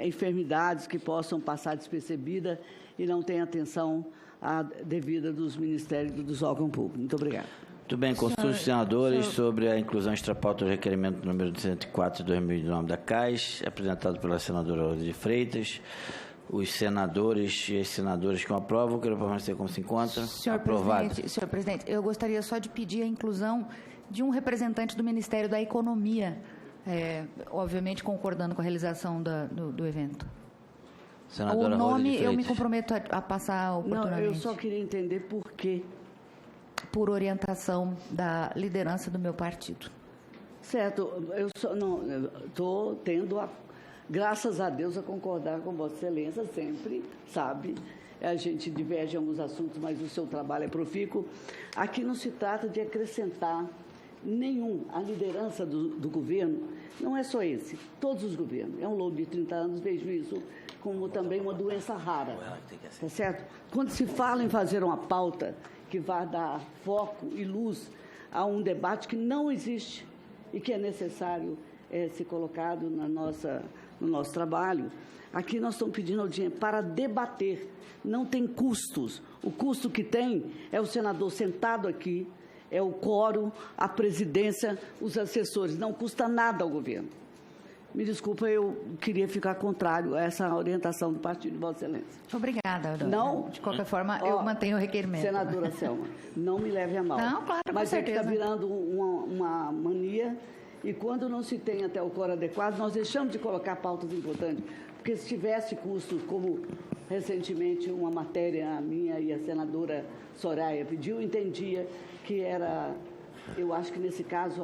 enfermidades que possam passar despercebidas e não têm atenção devida dos ministérios e dos órgãos públicos. Muito obrigada. Muito bem, consulto os senadores sobre a inclusão extra-pauta do requerimento número 104 de 2009 da CAIS, apresentado pela senadora Rose de Freitas. Os senadores e as senadoras que o aprovam, quero permanecer como se encontra. Aprovado. Senhor presidente, eu gostaria só de pedir a inclusão de um representante do Ministério da Economia, obviamente concordando com a realização do evento. Senadora o nome Rose de eu me Freitas. comprometo a passar oportunamente. Não, eu só queria entender por quê. Por orientação da liderança do meu partido. Certo, eu estou tendo, graças a Deus, a concordar com Vossa Excelência sempre, sabe? A gente diverge em alguns assuntos, mas o seu trabalho é profícuo. Aqui não se trata de acrescentar a liderança do governo, não é só esse, todos os governos. É um longo de 30 anos, vejo isso como também uma doença rara, tá certo? Quando se fala em fazer uma pauta que vá dar foco e luz a um debate que não existe e que é necessário ser colocado no nosso trabalho. Aqui nós estamos pedindo audiência para debater, não tem custos. O custo que tem é o senador sentado aqui, é o quórum, a presidência, os assessores, não custa nada ao governo. Me desculpa, eu queria ficar contrário a essa orientação do partido de Vossa Excelência. Obrigada, doutora. Não, de qualquer forma, eu mantenho o requerimento. Senadora Selma, não me leve a mal. Não, claro, com mas certeza. É que está virando uma mania, e quando não se tem até o quórum adequado, nós deixamos de colocar pautas importantes. Porque se tivesse custos, como recentemente uma matéria, a minha e a senadora Soraya pediu, entendia que era, eu acho que nesse caso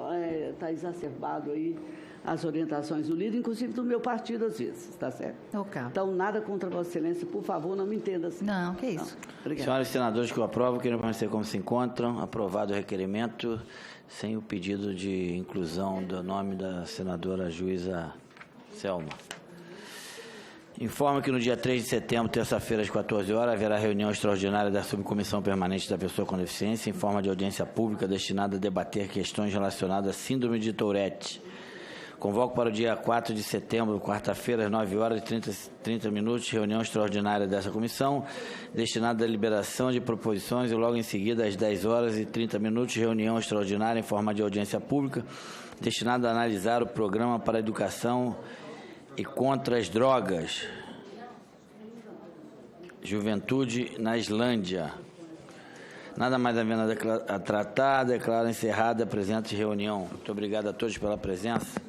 está exacerbado aí as orientações do líder, inclusive do meu partido às vezes, está certo? Ok. Então, nada contra Vossa Excelência, por favor, não me entenda assim. Não, que isso. Obrigada. Senhoras e senadores que eu aprovo, queiram permanecer como se encontram. Aprovado o requerimento, sem o pedido de inclusão do nome da senadora juíza Selma. Informo que no dia 3 de setembro, terça-feira, às 14 horas, haverá reunião extraordinária da Subcomissão Permanente da Pessoa com Deficiência em forma de audiência pública destinada a debater questões relacionadas à síndrome de Tourette. Convoco para o dia 4 de setembro, quarta-feira, às 9 horas e 30 minutos, reunião extraordinária dessa comissão, destinada à deliberação de proposições, e logo em seguida, às 10 horas e 30 minutos, reunião extraordinária em forma de audiência pública, destinada a analisar o programa para a educação e contra as drogas. Juventude na Islândia. Nada mais havendo a tratar, declaro encerrada a presente reunião. Muito obrigado a todos pela presença.